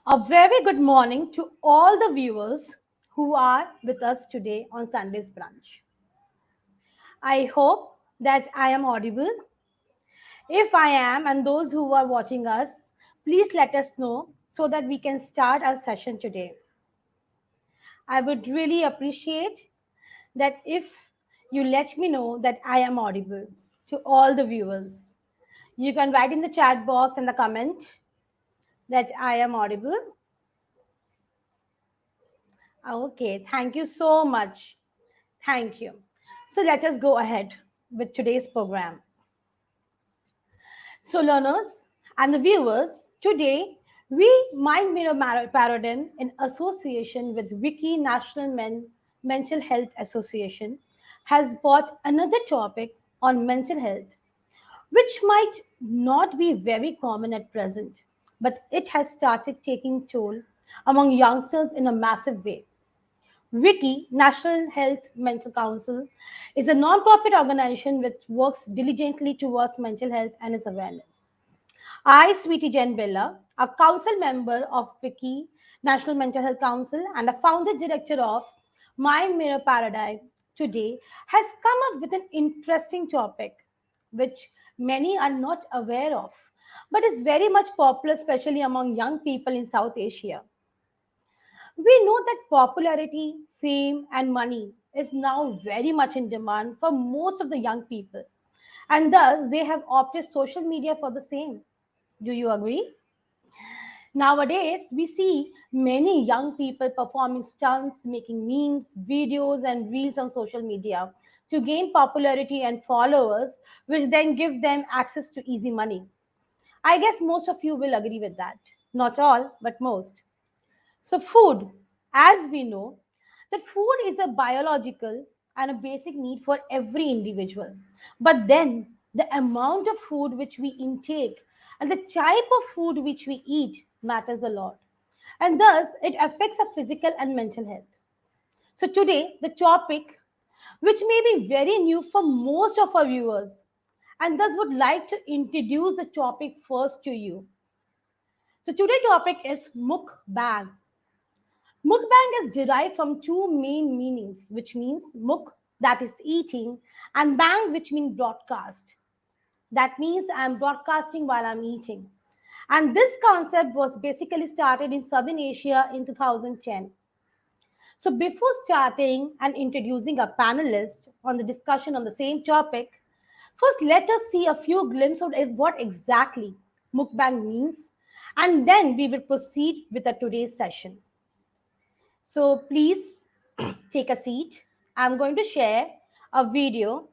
A very good morning to all the viewers who are with us today on Sunday's brunch. I hope that I am audible. If I am, and those who are watching us, please let us know so that we can start our session today. I would really appreciate that if you let me know that I am audible to all the viewers. You can write in the chat box and the comment that I am audible. Okay, thank you so much. Thank you. So let us go ahead with today's program. So, learners and the viewers, today we Mind Mirror Paradigm in association with Wiki Mental Health Association has brought another topic on mental health, which might not be very common at present, but it has started taking toll among youngsters in a massive way. WICI, National Health Mental Council, is a non-profit organization which works diligently towards mental health and its awareness. I, Sweetie Jen Bella, a council member of WICI, National Mental Health Council, and a founder director of Mind Mirror Paradigm, today has come up with an interesting topic which many are not aware of, but is very much popular, especially among young people in South Asia. We know that popularity, fame, and money is now very much in demand for most of the young people, and thus they have opted social media for the same. Do you agree? Nowadays, we see many young people performing stunts, making memes, videos, and reels on social media to gain popularity and followers, which then give them access to easy money. I guess most of you will agree with that. Not all, but most. So, food, as we know, that food is a biological and a basic need for every individual. But then, the amount of food which we intake and the type of food which we eat matters a lot. And thus, it affects our physical and mental health. So, today, the topic, which may be very new for most of our viewers, and thus would like to introduce the topic first to you. So, today's topic is mukbang. Mukbang is derived from two main meanings, which means muk, that is eating, and bang, which means broadcast. That means I'm broadcasting while I'm eating. And this concept was basically started in Southern Asia in 2010. So before starting and introducing a panelist on the discussion on the same topic, first let us see a few glimpses of what exactly mukbang means, and then we will proceed with the today's session. So please take a seat. I'm going to share a video.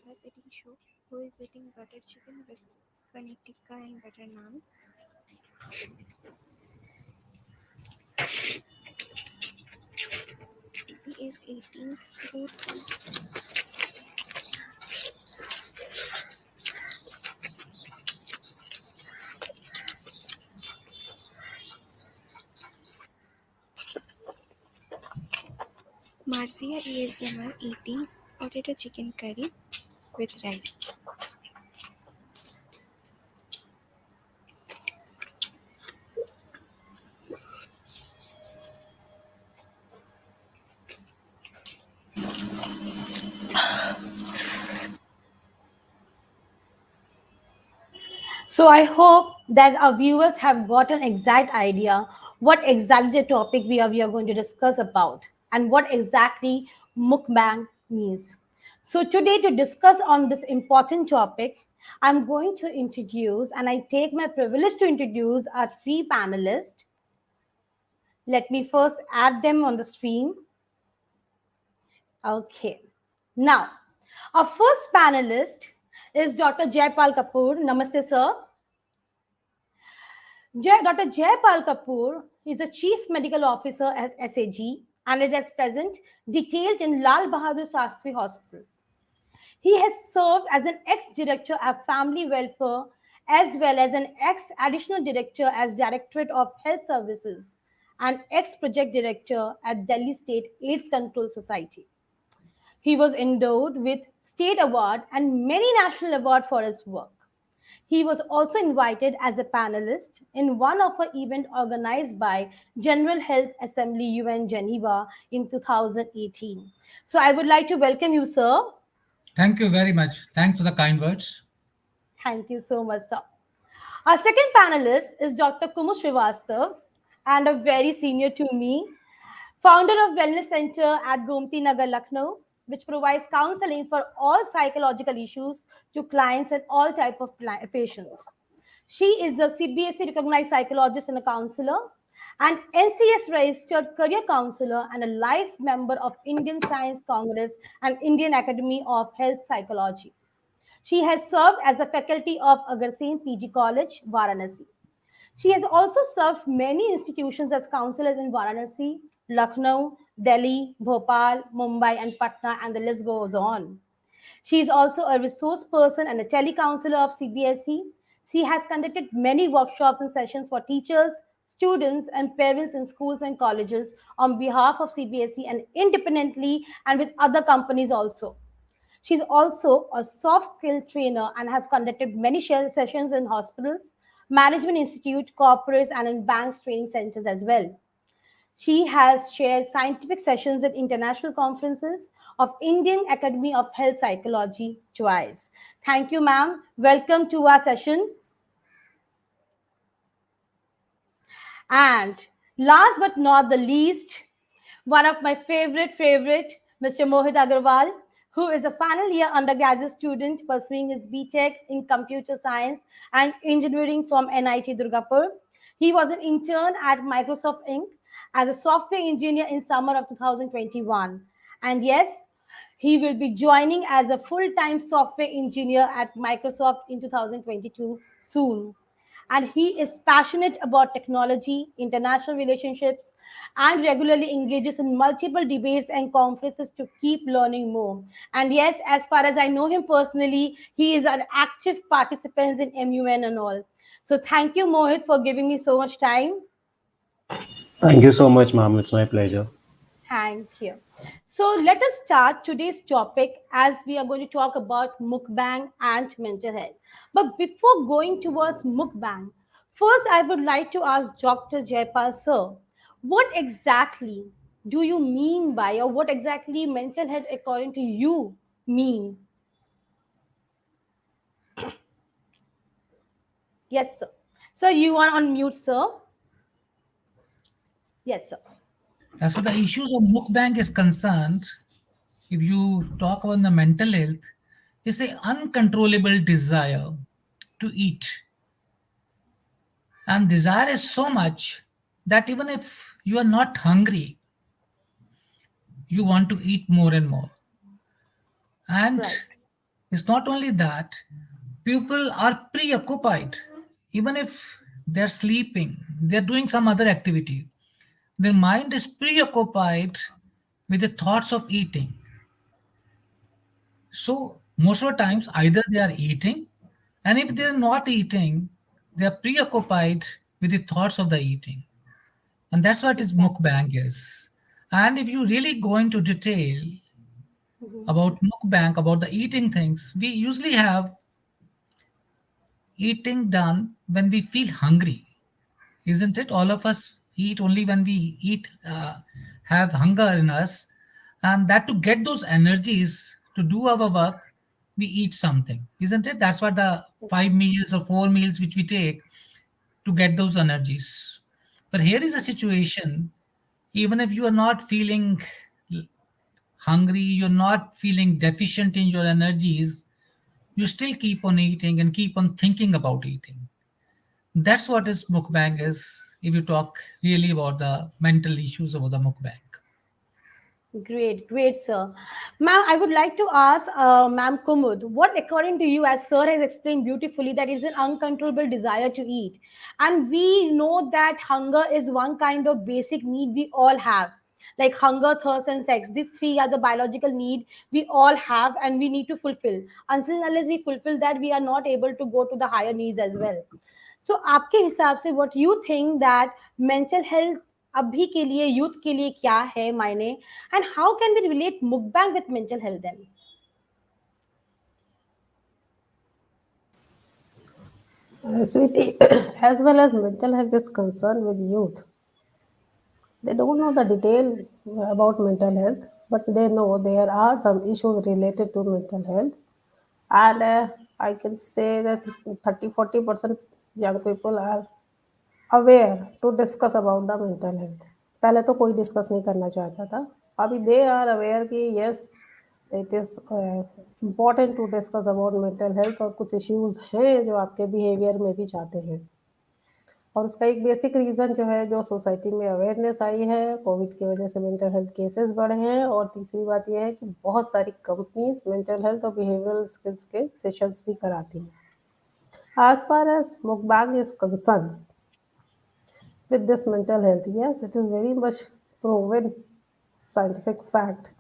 Live eating show. Who is eating butter chicken with paneer tikka and butter naan? He is eating fruit. Marcia ASMR eating potato chicken curry with rice. So I hope that our viewers have got an exact idea what exactly the topic we are going to discuss about and what exactly mukbang meals. So today to discuss on this important topic, I'm going to introduce and I take my privilege to introduce our three panelists. Let me first add them on the stream. Okay. Now, our first panelist is Dr. Jaypal Kapoor. Namaste, sir. Dr. Jaypal Kapoor is the Chief Medical Officer at SAG and it is present detailed in Lal Bahadur Shastri Hospital. He has served as an ex-director of family welfare as well as an ex-additional director as Directorate of Health Services and ex-project director at Delhi State AIDS Control Society. He was endowed with state award and many national awards for his work. He was also invited as a panelist in one of the events organized by General Health Assembly UN Geneva in 2018. So I would like to welcome you, sir. Thank you very much. Thanks for the kind words. Thank you so much, sir. Our second panelist is Dr. Kumu Srivastav, and a very senior to me, founder of Wellness Center at Gomti Nagar, Lucknow, which provides counseling for all psychological issues to clients and all type of patients. She is a CBSE recognized psychologist and a counselor, an NCS registered career counselor, and a life member of Indian Science Congress and Indian Academy of Health Psychology. She has served as a faculty of Agarsen PG College, Varanasi. She has also served many institutions as counselors in Varanasi, Lucknow, Delhi, Bhopal, Mumbai, and Patna, and the list goes on. She is also a resource person and a telecounselor of CBSE. She has conducted many workshops and sessions for teachers, students, and parents in schools and colleges on behalf of CBSE and independently and with other companies also. She's also a soft skill trainer and have conducted many sessions in hospitals, management institute, corporates, and in banks training centers as well. She has shared scientific sessions at international conferences of Indian Academy of Health Psychology twice. Thank you, ma'am. Welcome to our session. And last but not the least, one of my favorite, Mr. Mohit Agarwal, who is a final year undergraduate student pursuing his BTech in computer science and engineering from NIT Durgapur. He was an intern at Microsoft Inc. as a software engineer in summer of 2021. And yes, he will be joining as a full-time software engineer at Microsoft in 2022 soon, and he is passionate about technology, international relationships, and regularly engages in multiple debates and conferences to keep learning more. And yes, as far as I know him personally, he is an active participant in MUN and all. So thank you, Mohit, for giving me so much time. Thank you so much, ma'am. It's my pleasure. Thank you. So let us start today's topic as we are going to talk about mukbang and mental health. But before going towards mukbang, first I would like to ask Dr. Jaipal sir, what exactly do you mean by or what exactly mental health according to you mean? Yes, sir. Sir, you are on mute, sir. Yes, sir. As for the issues of mukbang is concerned, if you talk about the mental health, it's an uncontrollable desire to eat. And desire is so much that even if you are not hungry, you want to eat more and more. And Right. it's not only that, people are preoccupied. Even if they're sleeping, they're doing some other activity. Their mind is preoccupied with the thoughts of eating. So most of the times, either they are eating, and if they're not eating, they are preoccupied with the thoughts of the eating. And that's what is Exactly. mukbang is. And if you really go into detail Mhm. about mukbang, about the eating things, we usually have eating done when we feel hungry, isn't it? All of us eat only when we have hunger in us, and that to get those energies to do our work, we eat something, isn't it? That's what the 5 meals or 4 meals which we take to get those energies. But here is a situation, even if you are not feeling hungry, you're not feeling deficient in your energies, you still keep on eating and keep on thinking about eating. That's what is mukbang is, if you talk really about the mental issues about the mukbang. Great, great, sir. Ma'am, I would like to ask Ma'am Kumud, what according to you, as sir has explained beautifully, that is an uncontrollable desire to eat. And we know that hunger is one kind of basic need we all have. Like hunger, thirst, and sex. These three are the biological need we all have and we need to fulfill. Until and unless we fulfill that, we are not able to go to the higher needs as well. सो आपके हिसाब से what you think that mental health अभी के लिए youth के लिए क्या है मायने and how can we relate mukbang with mental health then Sweetie, as well as mental health is concerned with youth, they don't know the detail about mental health, but they know there are some issues related to mental health. And I can say that 30-40% young people are aware to discuss about the mental health. पहले तो कोई discuss नहीं करना चाहता था. अभी they are aware कि yes it is important to discuss about mental health और कुछ इश्यूज हैं जो आपके बिहेवियर में भी जाते हैं. और उसका एक बेसिक रीज़न जो है जो सोसाइटी में अवेयरनेस आई है कोविड की वजह से मेंटल हेल्थ केसेस बढ़े हैं. और तीसरी बात यह है कि बहुत सारी कंपनीज मेंटल हेल्थ और बिहेवियरल स्किल्स के सेशंस भी कराती हैं. As far as mukbang is concerned, with this mental health, yes, it is very much proven scientific fact.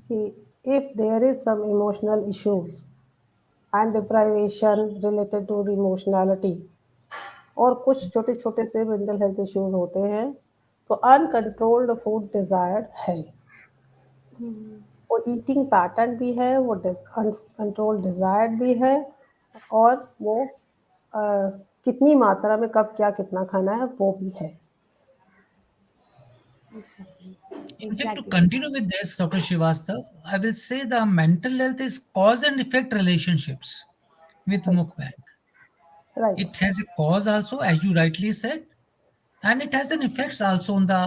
If there is some emotional issues and deprivation related to the emotionality और कुछ छोटे छोटे से mental health issues होते हैं तो uncontrolled food desired है. वो ईटिंग पैटर्न भी है वो अनकंट्रोल्ड डिजायर्ड भी है और वो अ, कितनी मात्रा में कब क्या कितना खाना है वो भी है. Exactly In fact, to exactly continue with this, Dr. Srivastav, I will say the mental health is cause and effect relationships with right. mukbang. Right. It has a cause also, as you rightly said, and it has an effects also on the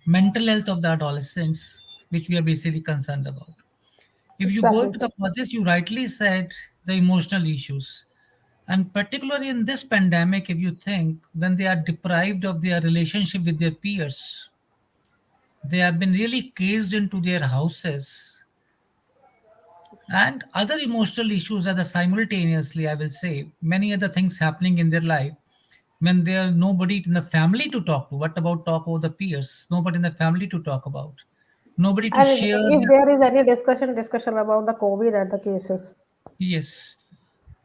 mental health of the adolescents, which we are basically concerned about. If you go exactly into sir. the causes, you rightly said the emotional issues. And particularly in this pandemic, if you think when they are deprived of their relationship with their peers, they have been really caged into their houses, and other emotional issues are the simultaneously, I will say, many other things happening in their life when there nobody in the family to talk to. What about talk over the peers? Nobody in the family to talk about. Nobody to And share if their. there is any discussion about the COVID and the cases. Yes.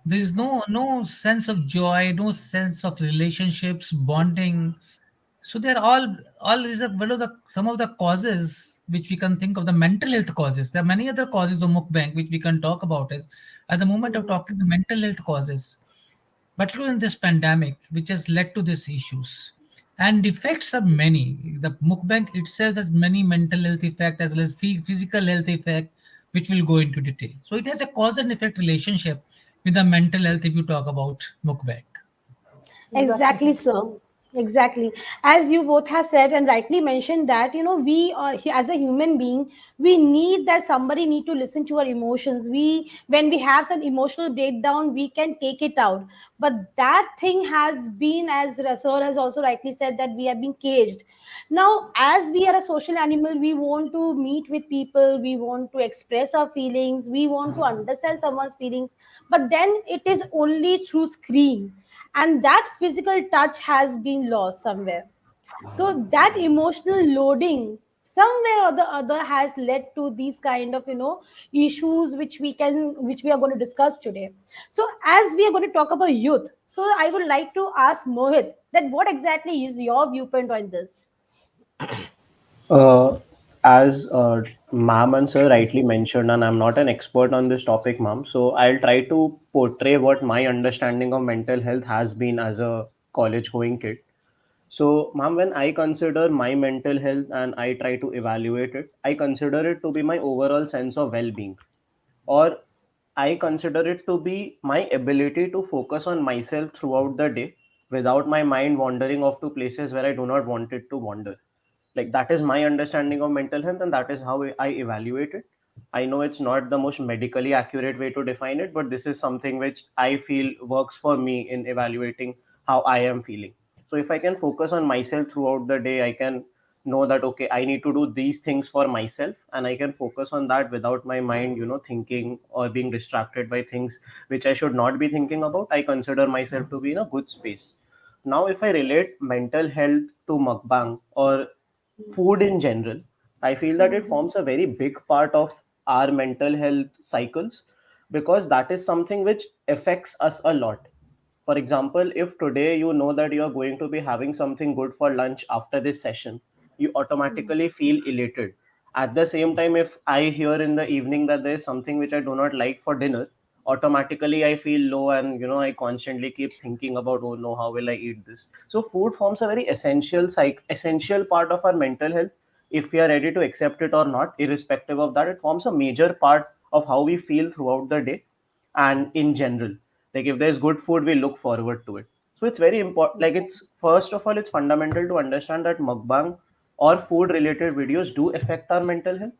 There is no sense of joy, no sense of relationships, bonding. So they're all is a, one of the some of the causes which we can think of the mental health causes. There are many other causes of mukbang which we can talk about it. At the moment of talking the mental health causes, particularly in this pandemic, which has led to these issues. And effects are many. The mukbang itself has many mental health effect as well as physical health effect, which will go into detail. So it has a cause and effect relationship with the mental health if you talk about mukbang. Exactly, Exactly, sir. sir. Exactly. As you both have said and rightly mentioned that, we as a human being, we need that somebody need to listen to our emotions. When we have some emotional breakdown, we can take it out. But that thing has been, as Sir has also rightly said, that we have been caged. Now, as we are a social animal, we want to meet with people, we want to express our feelings, we want to understand someone's feelings, but then it is only through screen, and that physical touch has been lost somewhere. So that emotional loading somewhere or the other has led to these kind of issues which we are going to discuss today. So as we are going to talk about youth, so I would like to ask Mohit that what exactly is your viewpoint on this. Uh, as ma'am and sir rightly mentioned, and I'm not an expert on this topic, ma'am, so I'll try to portray what my understanding of mental health has been as a college going kid. So, ma'am, when I consider my mental health and I try to evaluate it, I consider it to be my overall sense of well being, or I consider it to be my ability to focus on myself throughout the day without my mind wandering off to places where I do not want it to wander. Like, that is my understanding of mental health, and that is how I evaluate it. I know it's not the most medically accurate way to define it, but this is something which I feel works for me in evaluating how I am feeling. So if I can focus on myself throughout the day, I can know that okay, I need to do these things for myself, and I can focus on that without my mind, thinking or being distracted by things which I should not be thinking about. I consider myself to be in a good space. Now, if I relate mental health to mukbang or food in general, I feel that it forms a very big part of our mental health cycles because that is something which affects us a lot. For example, if today you know that you are going to be having something good for lunch after this session, you automatically feel elated. At the same time, if I hear in the evening that there is something which I do not like for dinner, automatically I feel low, and I constantly keep thinking about, oh no, how will I eat this? So food forms a very essential part of our mental health. If we are ready to accept it or not, irrespective of that, it forms a major part of how we feel throughout the day and in general. Like if there's good food, we look forward to it. So it's very important. Like it's first of all, it's fundamental to understand that mukbang or food related videos do affect our mental health.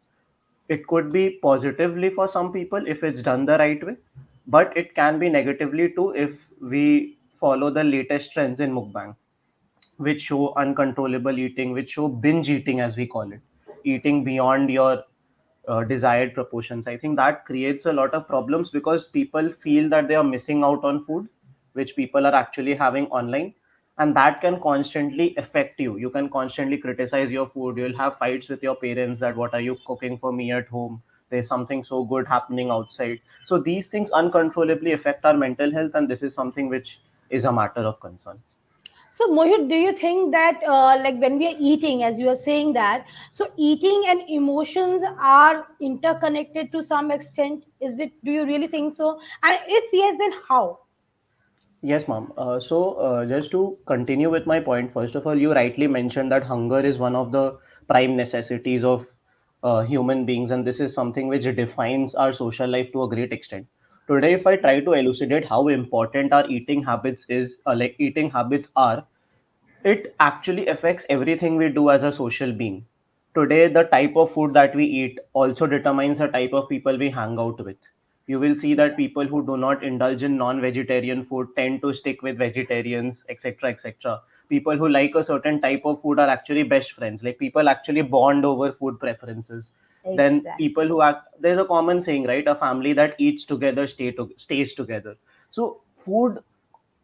It could be positively for some people if it's done the right way, but it can be negatively too if we follow the latest trends in mukbang, which show uncontrollable eating, which show binge eating, as we call it, eating beyond your desired proportions. I think that creates a lot of problems because people feel that they are missing out on food, which people are actually having online. And that can constantly affect you. You can constantly criticize your food. You'll have fights with your parents that what are you cooking for me at home? There's something so good happening outside. So these things uncontrollably affect our mental health, and this is something which is a matter of concern. So, Mohit, do you think that, like when we are eating, as you are saying that, so eating and emotions are interconnected to some extent? Is it? Do you really think so? And if yes, then how? Yes, ma'am. So, just to continue with my point, first of all, you rightly mentioned that hunger is one of the prime necessities of human beings, and this is something which defines our social life to a great extent. Today, if I try to elucidate how important our eating habits like eating habits are, it actually affects everything we do as a social being. Today, the type of food that we eat also determines the type of people we hang out with. You will see that people who do not indulge in non vegetarian food tend to stick with vegetarians, etc. etc. People who like a certain type of food are actually best friends. Like people actually bond over food preferences. Then people Exactly. who act, there's a common saying, right? A family that eats together stays together. So, food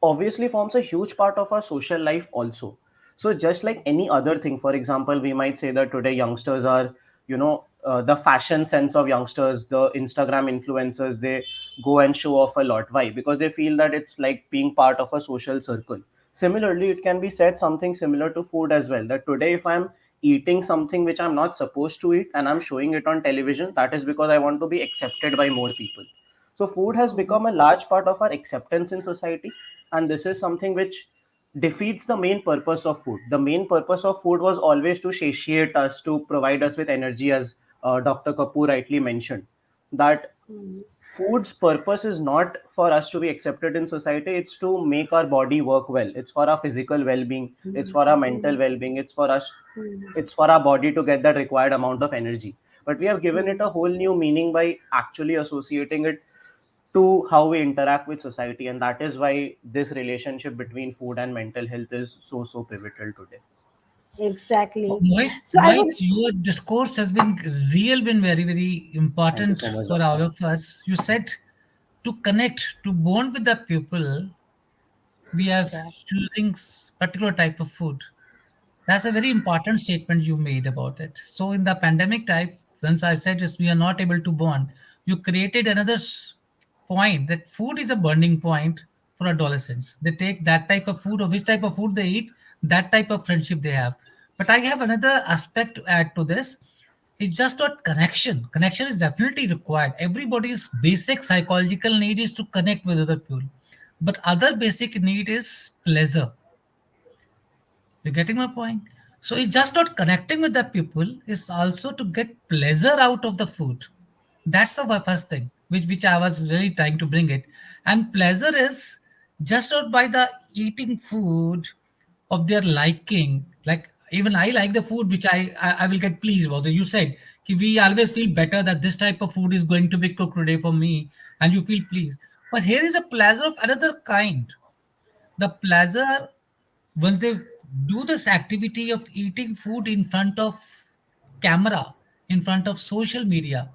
obviously forms a huge part of our social life also. So just like any other thing, for example, we might say that today youngsters are, the fashion sense of youngsters, the Instagram influencers, they go and show off a lot. Why? Because they feel that it's like being part of a social circle. Similarly, it can be said something similar to food as well, that today if I'm eating something which I'm not supposed to eat and I'm showing it on television, that is because I want to be accepted by more people. So food has become a large part of our acceptance in society, and this is something which defeats the main purpose of food. The main purpose of food was always to satiate us, to provide us with energy, as Dr. Kapoor rightly mentioned. That food's purpose is not for us to be accepted in society, it's to make our body work well. It's for our physical well-being, it's for our mental well-being, it's for our body to get that required amount of energy. But we have given it a whole new meaning by actually associating it to how we interact with society, and that is why this relationship between food and mental health is so pivotal today. Exactly. Mohit, So I Mohit, would. your discourse has been very, very Thank you important so much, for all doctor. of us. You said to connect, to bond with the people, we are Exactly. choosing particular type of food. That's a very important statement you made about it. So in the pandemic type, once I said is we are not able to bond, you created another point that food is a burning point for adolescents. They take that type of food or which type of food they eat, that type of friendship they have. But I have another aspect to add to this. It's just not connection. Connection is definitely required. Everybody's basic psychological need is to connect with other people. But other basic need is pleasure. You're getting my point? So it's just not connecting with the people, it's also to get pleasure out of the food. That's the first thing, which I was really trying to bring it. And pleasure is just not by the eating food of their liking. Like even I like the food which I will get pleased about. You said We always feel better that this type of food is going to be cooked today for me, and you feel pleased. But here is a pleasure of another kind. The pleasure once they do this activity of eating food in front of camera, in front of social media,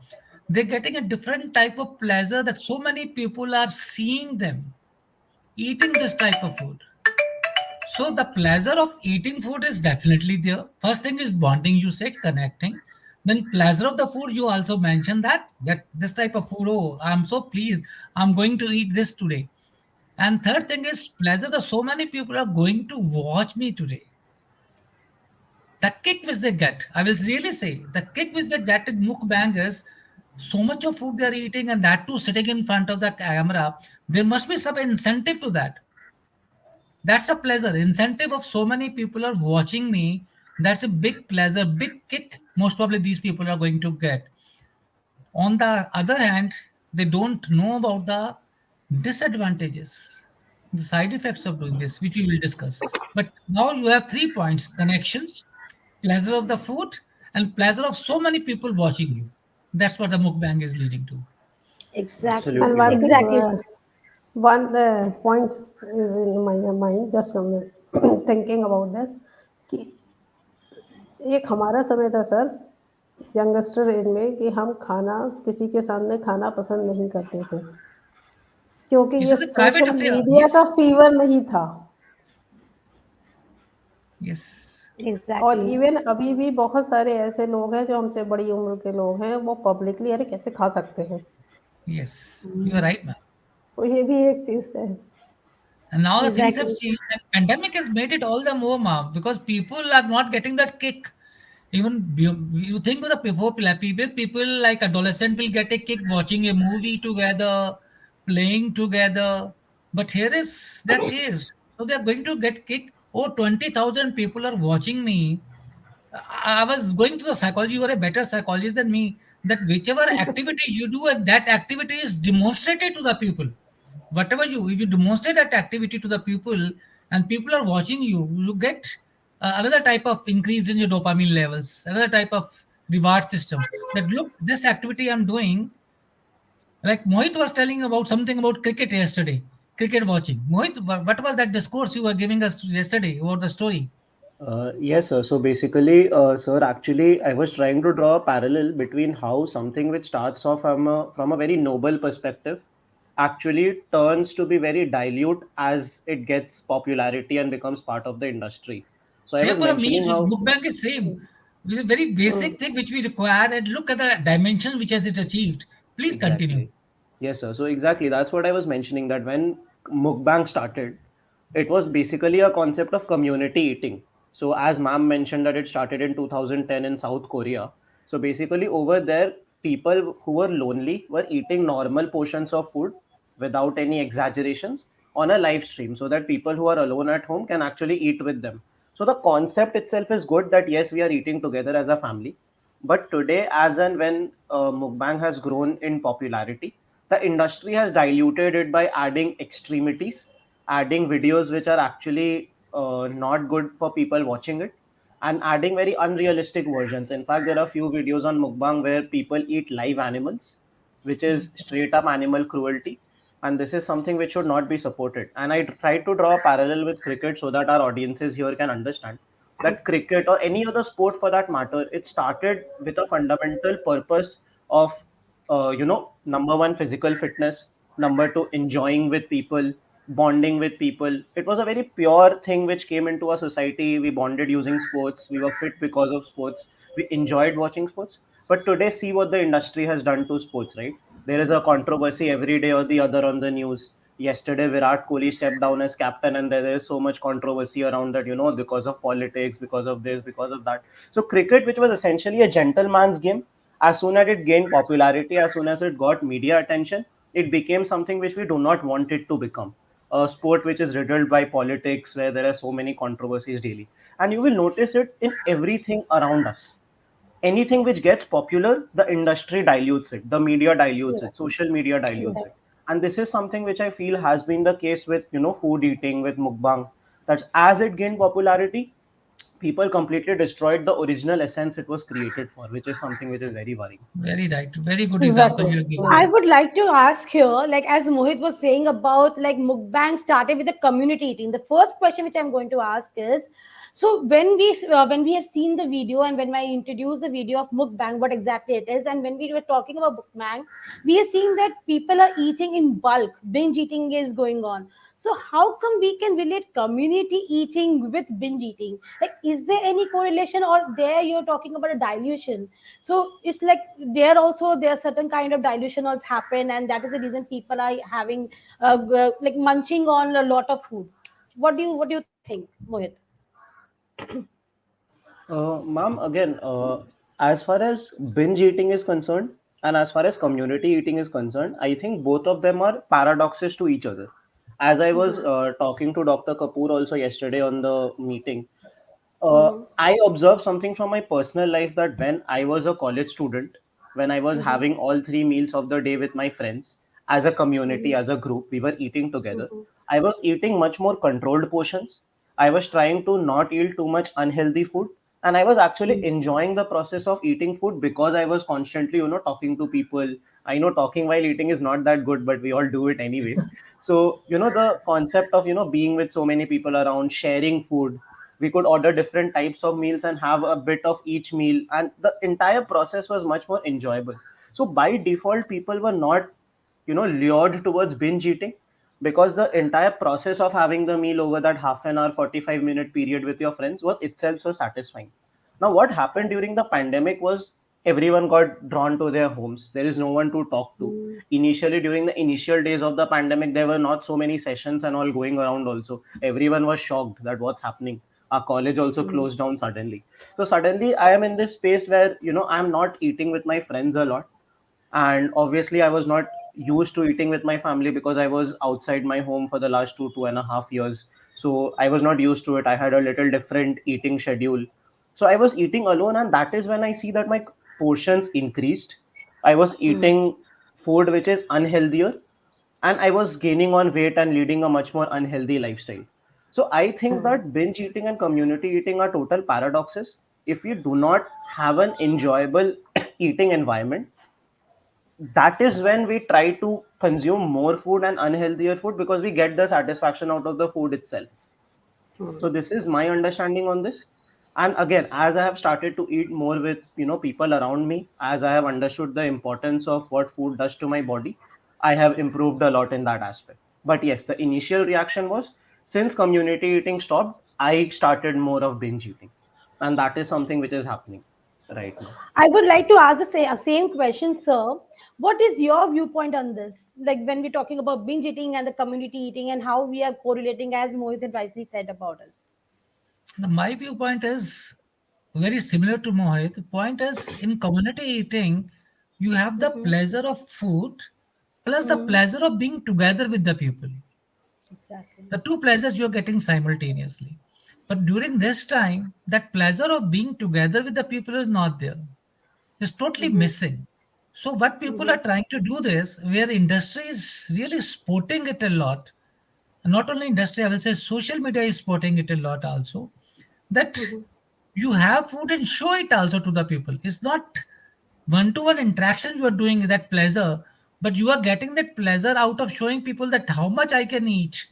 they're getting a different type of pleasure that so many people are seeing them eating this type of food. So the pleasure of eating food is definitely there. First thing is bonding, you said, connecting. Then pleasure of the food, you also mentioned that this type of food, oh, I'm so pleased, I'm going to eat this today. And third thing is pleasure that so many people are going to watch me today. The kick which they get, I will really say, the kick which they get in mukbang is so much of food they're eating, and that too sitting in front of the camera. There must be some incentive to that. That's a pleasure. Incentive of so many people are watching me. That's a big pleasure, big kick. Most probably these people are going to get. On the other hand, they don't know about the disadvantages, the side effects of doing this, which we will discuss. But now you have 3 points: connections, pleasure of the food, and pleasure of so many people watching you. That's what the mukbang is leading to. Exactly. And Absolutely one right, thing, Exactly. Ma'am. one point is in my mind, just thinking about this, कि एक हमारा समय था sir, youngster as में, कि हम खाना किसी के सामने खाना पसंद नहीं करते थे, क्योंकि This ये is a private social affair. Media का Yes. फीवर नहीं था। Yes. और Exactly. इवन अभी भी बहुत सारे ऐसे लोग हैं जो हमसे बड़ी उम्र के लोग हैं, वो पब्लिकली अरे कैसे खा सकते हैं। Yes. You are right, ma'am. सो ये भी एक चीज़ है। And now the things have Exactly. changed. The pandemic has made it all the more, ma'am, because people are not getting that kick. Even you think of the people like adolescent will get a kick watching a movie together, playing together. But here is the case. So they are going to get kick. Oh, 20,000 people are watching me. I was going to the psychology. You are a better psychologist than me. That whichever activity you do, and that activity is demonstrated to the people. Whatever if you demonstrate that activity to the people, and people are watching you, you get another type of increase in your dopamine levels, another type of reward system. That look, this activity I'm doing. Like Mohit was telling about something about cricket yesterday, cricket watching. Mohit, what was that discourse you were giving us yesterday about the story? Yes, sir. So basically, sir, actually, I was trying to draw a parallel between how something which starts off from a very noble perspective actually turns to be very dilute as it gets popularity and becomes part of the industry. So I Same was for the mentioning meals. how Mukbang is same. It's a very basic thing which we require, and look at the dimension which has it achieved. Please continue. exactly. Yes, sir. So exactly, that's what I was mentioning that when mukbang started, it was basically a concept of community eating. So as ma'am mentioned that it started in 2010 in South Korea. So basically over there, people who were lonely were eating normal portions of food without any exaggerations on a live stream so that people who are alone at home can actually eat with them. So the concept itself is good that yes, we are eating together as a family, but today, as and when mukbang has grown in popularity, the industry has diluted it by adding extremities, adding videos which are actually not good for people watching it, and adding very unrealistic versions. In fact, there are few videos on mukbang where people eat live animals, which is straight up animal cruelty. And this is something which should not be supported. And I tried to draw a parallel with cricket so that our audiences here can understand that cricket or any other sport for that matter, it started with a fundamental purpose of number one, physical fitness, number two, enjoying with people, bonding with people. It was a very pure thing which came into our society. We bonded using sports, we were fit because of sports, we enjoyed watching sports. But today, see what the industry has done to sports, right? There is a controversy every day or the other on the news. Yesterday, Virat Kohli stepped down as captain, and there is so much controversy around that, because of politics, because of this, because of that. So, cricket, which was essentially a gentleman's game, as soon as it gained popularity, as soon as it got media attention, it became something which we do not want it to become. A sport which is riddled by politics, where there are so many controversies daily. And you will notice it in everything around us. Anything which gets popular, the industry dilutes it, the media dilutes Yes, it, social media dilutes it. yes, And this is something which I feel has been the case with food eating, with mukbang. That as it gained popularity, people completely destroyed the original essence it was created for, which is something which is very worrying. Very right. Very good example Exactly. you have given I there. would like to ask here, like as Mohit was saying about like mukbang started with the community eating. The first question which I'm going to ask is, so when we have seen the video and when I introduce the video of mukbang, what exactly it is, and when we were talking about mukbang, we are seeing that people are eating in bulk, binge eating is going on. So how come we can relate community eating with binge eating? Like, is there any correlation, or there you're talking about a dilution? So it's like there also there are certain kind of dilution also happen, and that is the reason people are having like munching on a lot of food. What do you think, Mohit? Ma'am, again, as far as binge eating is concerned and as far as community eating is concerned, I think both of them are paradoxes to each other. As I was talking to Dr. Kapoor also yesterday on the meeting, Mm-hmm. I observed something from my personal life that when I was a college student, when I was Mm-hmm. having all three meals of the day with my friends, as a community, Mm-hmm. as a group, we were eating together. Mm-hmm. I was eating much more controlled portions. I was trying to not eat too much unhealthy food. And I was actually enjoying the process of eating food because I was constantly, talking to people. I know talking while eating is not that good, but we all do it anyways. So, the concept of, being with so many people around, sharing food, we could order different types of meals and have a bit of each meal, and the entire process was much more enjoyable. So by default people were not lured towards binge eating, because the entire process of having the meal over that half an hour 45-minute period with your friends was itself so satisfying. Now what happened during the pandemic was everyone got drawn to their homes. There is no one to talk to. Initially, during the initial days of the pandemic, there were not so many sessions and all going around also. Everyone was shocked that what's happening. Our college also closed down suddenly. So suddenly I am in this space where I'm not eating with my friends a lot, and obviously I was not used to eating with my family because I was outside my home for the last 2.5 years. So I was not used to it. I had a little different eating schedule. So I was eating alone, and that is when I see that my portions increased. I was eating food which is unhealthier, and I was gaining on weight and leading a much more unhealthy lifestyle. So I think that binge eating and community eating are total paradoxes. If you do not have an enjoyable eating environment, that is when we try to consume more food and unhealthier food, because we get the satisfaction out of the food itself. So this is my understanding on this. And again, as I have started to eat more with people around me, as I have understood the importance of what food does to my body, I have improved a lot in that aspect. But yes, the initial reaction was, since community eating stopped, I started more of binge eating, and that is something which is happening right now. I would like to ask the same question, sir. What is your viewpoint on this? Like when we're talking about binge eating and the community eating and how we are correlating, as Mohit had wisely said about it. Now, my viewpoint is very similar to Mohit. The point is, in community eating, you have the Mm-hmm. pleasure of food plus the Mm-hmm. pleasure of being together with the people. Exactly. The two pleasures you're getting simultaneously. But during this time, that pleasure of being together with the people is not there. It's totally Mm-hmm. missing. So what people Mm-hmm. are trying to do this, where industry is really supporting it a lot, not only industry, I will say social media is supporting it a lot also, that Mm-hmm. you have food and show it also to the people. It's not one-to-one interaction you are doing that pleasure, but you are getting that pleasure out of showing people that how much I can eat,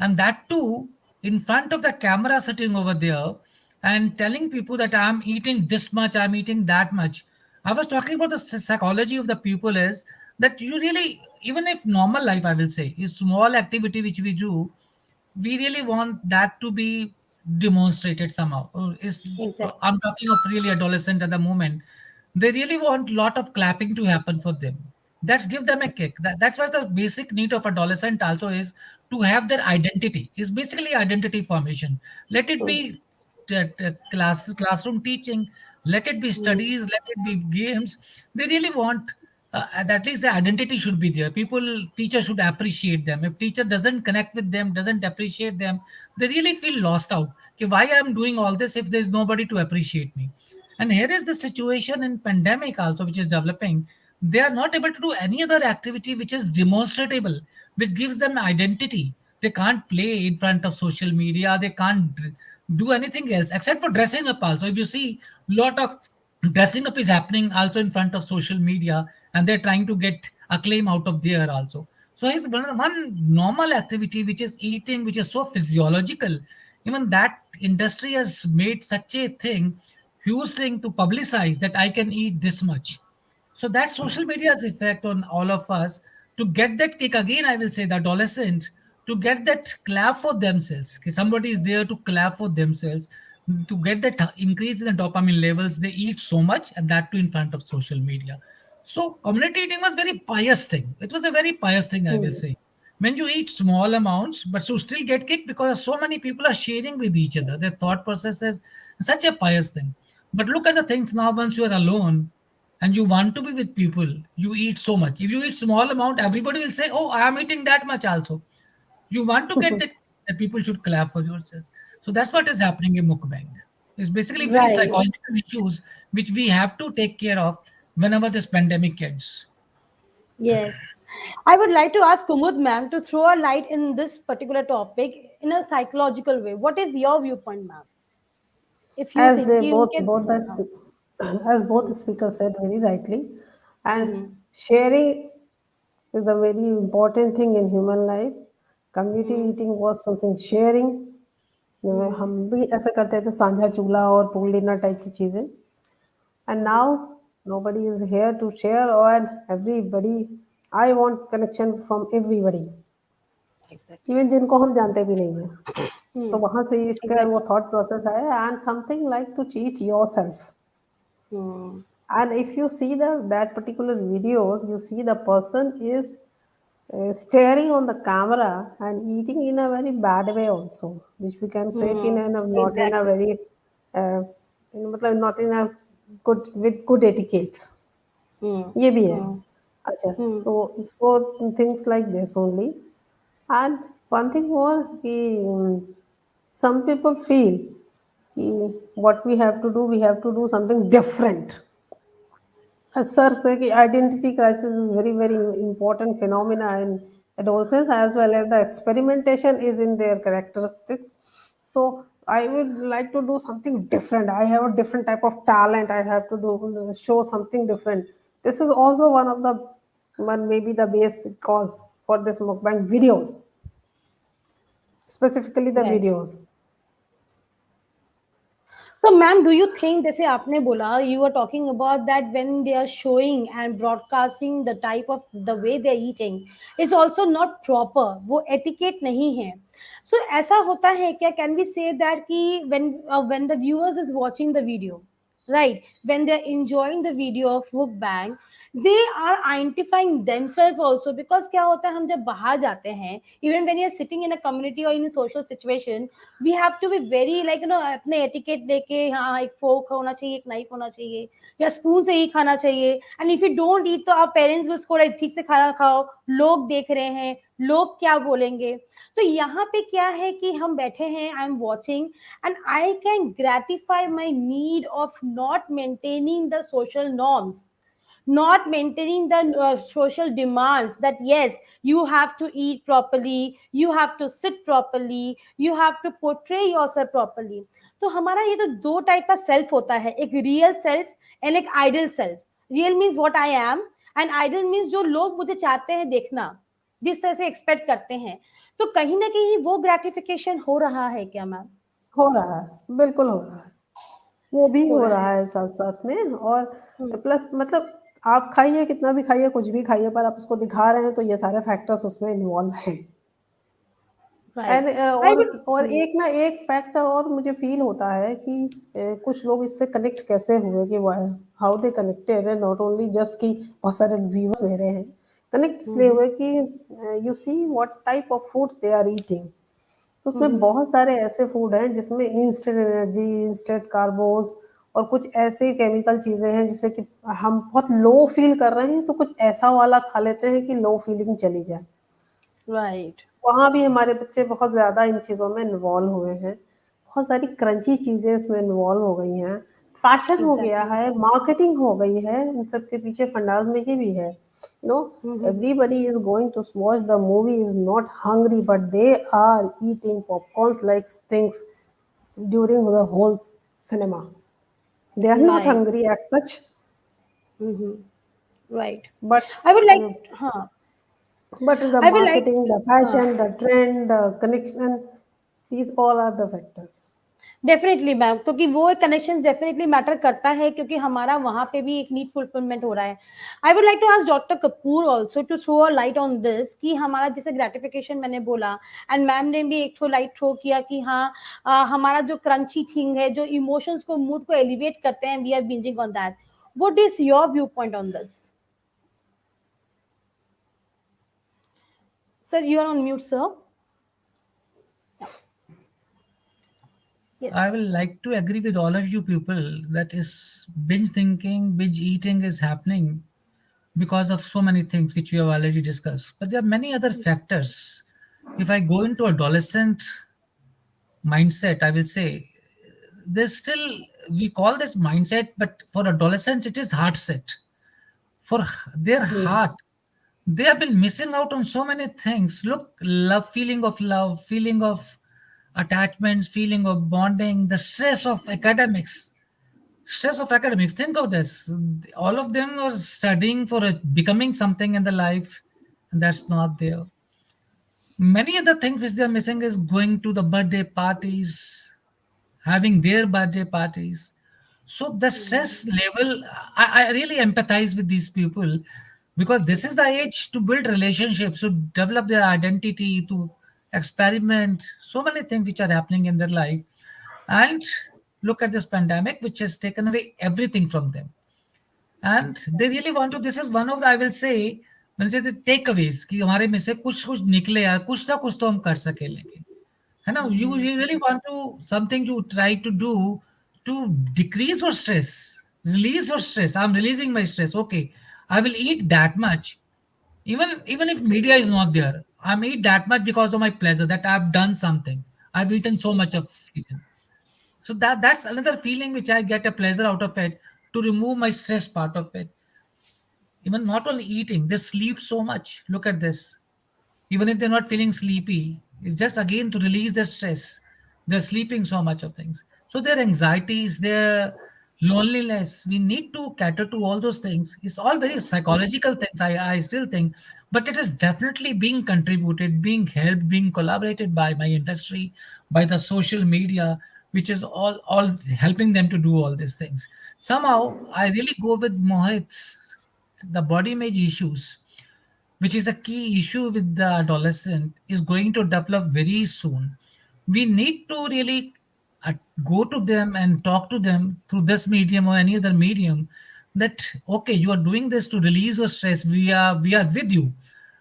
and that too in front of the camera sitting over there and telling people that I'm eating this much, I'm eating that much. I was talking about the psychology of the people is that you really, even if normal life, I will say, is small activity which we do, we really want that to be demonstrated somehow. Is Exactly. I'm talking of really adolescent at the moment. They really want lot of clapping to happen for them. That's give them a kick. That's why the basic need of adolescent also is to have their identity. Is basically identity formation. Let it be classroom teaching. Let it be studies. Let it be games. They really want at least the identity should be there. People, teacher should appreciate them. If teacher doesn't connect with them, doesn't appreciate them, they really feel lost out. Okay, why I'm doing all this if there's nobody to appreciate me? And here is the situation in pandemic also, which is developing. They are not able to do any other activity which is demonstrable, which gives them identity. They can't play in front of social media. They can't do anything else except for dressing up also. If you see, lot of dressing up is happening also in front of social media, and they're trying to get acclaim out of there also. So here's one normal activity, which is eating, which is so physiological. Even that industry has made such a thing, huge thing to publicize that I can eat this much. So that's social media's effect on all of us, to get that kick again. I will say the adolescents, to get that clap for themselves. Okay, somebody is there to clap for themselves, to get that increase in the dopamine levels. They eat so much, and that too in front of social media. So community eating was very pious thing. It was a very pious thing, I will Hmm. say. When you eat small amounts, but you still get kicked because so many people are sharing with each other. Their thought process is such a pious thing. But look at the things now. Once you are alone, and you want to be with people, you eat so much. If you eat small amount, everybody will say, oh, I am eating that much also. You want to get that people should clap for yourselves. So that's what is happening in mukbang. It's basically very Right. psychological issues which we have to take care of whenever this pandemic ends. Yes. I would like to ask Kumud ma'am to throw a light in this particular topic in a psychological way. What is your viewpoint, ma'am? If you As think they कि both उनके both the हाँ, as both the speakers said very rightly, and hmm, sharing is a very important thing in human life. Community hmm, eating was something sharing. हम्म, हम भी ऐसा करते थे, साझा चूल्हा और पूल डिनर टाइप की चीजें. And hmm, now nobody is here to share, or everybody. I want connection from everybody, exactly. even जिनको हम जानते भी नहीं हैं. तो हम्म, वहां से इसका वो exactly. थॉट प्रोसेस आया, and something like to teach yourself. Hmm, And if you see that particular videos, you see the person is staring on the camera and eating in a very bad way also, which we can say कि हम्म, not in a exactly. very uh, मतलब not in a good with good etiquettes. हम्म, ये भी है. हम्म, अच्छा, हम्म, तो so things like this only. And one thing more कि some people feel कि what we have to do something different. As sir said, identity crisis is very, very important phenomena in adolescence, as well as the experimentation is in their characteristics. So I would like to do something different. I have a different type of talent. I have to do show something different. This is also one maybe the basic cause for this mukbang videos, specifically the right. videos. So, ma'am, do you think, जैसे आपने बोला, you were talking about that when they are showing and broadcasting the type of the way they are eating is also not proper, वो etiquette नहीं है. So ऐसा होता है क्या? Can we say that कि when the viewers is watching the video, right? When they are enjoying the video of mukbang, they are identifying themselves also, because क्या होता है, हम जब बाहर जाते हैं, even when you are sitting in a community or in a social situation, we have to be very like अपने etiquette लेके, हाँ एक fork होना चाहिए, एक knife होना चाहिए, या spoon से ही खाना चाहिए. And if you don't eat तो our parents will scold, ठीक से खाना खाओ, लोग देख रहे हैं, लोग क्या बोलेंगे. तो यहाँ पे क्या है कि हम बैठे हैं, I am watching, and I can gratify my need of not maintaining the social norms, not maintaining the social demands, that yes, you have to eat properly, you have to sit properly, you have to portray yourself properly. तो हमारा ये तो दो type का self होता है, एक real self and एक ideal self. Real means what I am, and ideal means जो लोग मुझे चाहते हैं देखना, जिस तरह से एक्सपेक्ट करते हैं. तो कहीं ना कहीं वो ग्रेटिफिकेशन हो रहा है क्या मैम? हो रहा है, बिल्कुल हो रहा है. वो भी हो हो रहा रहा है. है साथ साथ में. और हम्म, प्लस मतलब आप खाइए, कितना भी खाइए, कुछ भी खाइए, पर आप उसको दिखा रहे हैं, तो ये सारे फैक्टर्स उसमें इन्वॉल्व हैं. And right. आई और विल. एक ना एक फैक्टर और मुझे फील होता है कि कुछ लोग इससे कनेक्ट कैसे हुए, कि हाउ दे कनेक्टेड है, नॉट ओनली जस्ट कि बहुत सारे व्यूअर्स मेरे हैं. कनेक्ट इसलिए हुए कि you see what type of foods they are eating. तो उसमें बहुत सारे ऐसे फूड हैं जिसमें इंस्टेंट एनर्जी, इंस्टेंट कार्बोज, और कुछ ऐसे केमिकल चीजें हैं जिससे कि हम बहुत लो फील कर रहे हैं, तो कुछ ऐसा वाला खा लेते हैं कि लो फीलिंग चली जाए. राइट. वहाँ भी हमारे बच्चे बहुत ज़्यादा इन चीज़ों में इन्वॉल्व हुए हैं. बहुत सारी क्रंची चीज़ें इसमें इन्वॉल्व हो गई हैं. फैशन हो गया एग्जैक्टली. है, मार्केटिंग हो गई है. इन सब के पीछे फंडास में ये भी है. No, everybody is going to watch the movie is not hungry, but they are eating popcorns like things. during the whole cinema. They are not Right. hungry as such, Mm-hmm. Right. but I would like, uh, huh? but the I would like, marketing, the huh? fashion, the trend, the connection, these all are the factors. Definitely ma'am, क्योंकि वो एक connection definitely matter करता है, क्योंकि हमारा वहां पे भी एक नीड फुलफिलमेंट हो रहा है. I would like to ask doctor Kapoor also to throw a light on this, कि हमारा जैसे ग्रेटिफिकेशन मैंने बोला, एंड मैम ने भी एक थ्रो लाइट थ्रो किया कि हाँ, हमारा जो क्रंची थिंग है, जो इमोशंस को, मूड को एलिवेट करते हैं, we are binging on that. What is your view point on this? Sir, you are on mute sir. I yes. will like to agree with all of you people that is binge thinking, binge eating is happening because of so many things which we have already discussed. But there are many other factors. If I go into adolescent mindset, I will say there's still, we call this mindset, but for adolescents it is heart set. For their heart, Yes. they have been missing out on so many things. Look, love, feeling of attachments, feeling of bonding, the stress of academics. Think of this, all of them are studying for becoming something in the life, and that's not there. Many other things which they are missing is going to the birthday parties, having their birthday parties. So the stress level, I really empathize with these people, because this is the age to build relationships, to develop their identity, to experiment, so many things which are happening in their life. And look at this pandemic, which has taken away everything from them. And they really want to, this is one of the, I will say, मुझे takeaways कि हमारे में से कुछ कुछ निकले यार, कुछ ना कुछ तो हम कर सके लेके, है ना? You really want to something to try to do to decrease your stress, release your stress. I'm releasing my stress. Okay, I will eat that much, even if media is not there. I'm eat that much because of my pleasure, that I've done something. I've eaten so much of it. So that's another feeling which I get a pleasure out of it, to remove my stress part of it. Even not only eating, they sleep so much. Look at this. Even if they're not feeling sleepy, it's just again to release their stress. They're sleeping so much of things. So their anxieties, their loneliness, we need to cater to all those things. It's all very psychological things, I still think, but it is definitely being contributed, being helped, being collaborated by my industry, by the social media, which is all helping them to do all these things. Somehow I really go with Mohit's the body image issues, which is a key issue with the adolescent, is going to develop very soon. We need to really uh, go to them and talk to them through this medium or any other medium, that okay, you are doing this to release your stress, we are with you.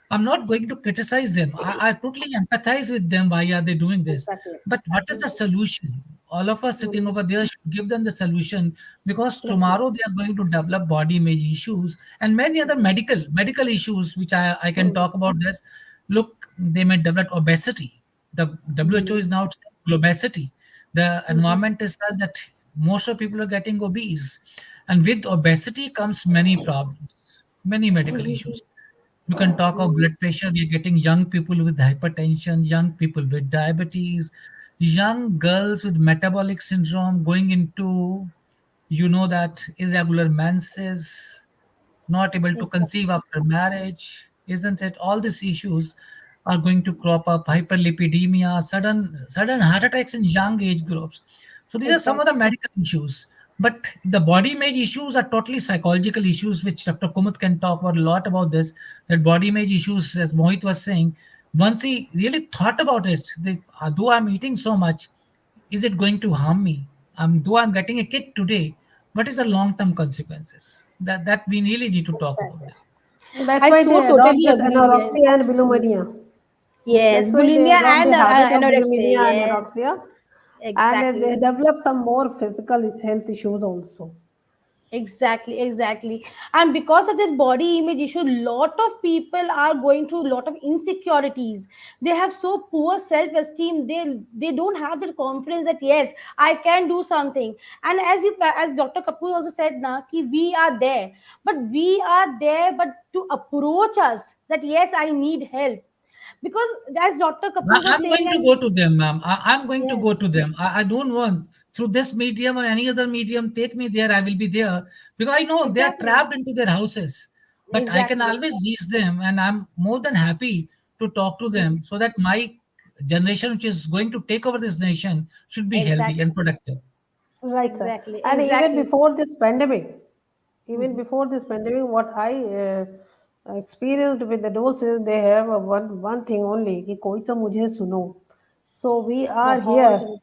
I'm not going to criticize them. I totally empathize with them. Why are they doing this? Exactly. But what is the solution? All of us sitting over there should give them the solution, because tomorrow Definitely. they are going to develop body image issues and many other medical issues, which I can talk about this. Look, they may develop obesity. The WHO is now saying obesity. The environment is such that most of people are getting obese, and with obesity comes many problems, many medical issues. You can talk of blood pressure. We're getting young people with hypertension, young people with diabetes, young girls with metabolic syndrome going into, that irregular menses, not able to conceive Exactly. after marriage, isn't it? All these issues are going to crop up. Hyperlipidemia, sudden heart attacks in young age groups. So these are some of the Exactly. medical issues. But the body image issues are totally psychological issues, which Dr. Kumut can talk about a lot about this. That body image issues, as Mohit was saying, once he really thought about it, though I'm eating so much, is it going to harm me? Though I'm getting a kid today, what is the long-term consequences? That we really need to talk about Exactly. that. That's I why so they adopt totally this agree. Yes, anorexia and absolutely. bulimia. Yes, That's why they bulimia adopt and the habit of anorexia. bulimia and Yes, anorexia, and they exactly. develop some more physical health issues also. Exactly, exactly. And because of this body image issue, lot of people are going through a lot of insecurities. They have so poor self-esteem. They don't have the confidence that yes, I can do something. And as Dr. Kapoor also said, na, ki we are there, but to approach us that yes, I need help. because as Dr. Kapoor was I'm saying, going to and go to them, ma'am. I'm going to yes, go to them. I don't want through this medium or any other medium, take me there. I will be there because I know they are exactly, trapped into their houses. But I can exactly, always reach them, and I'm more than happy to talk to hmm, them so that my generation, which is going to take over this nation, should be healthy and exactly, productive. Right, sir. exactly, And even exactly. before this pandemic, even Mhm. before this pandemic, what I experienced with the dolls is they have a one thing only कि कोई तो मुझे सुनो. So बहुत जरूरी.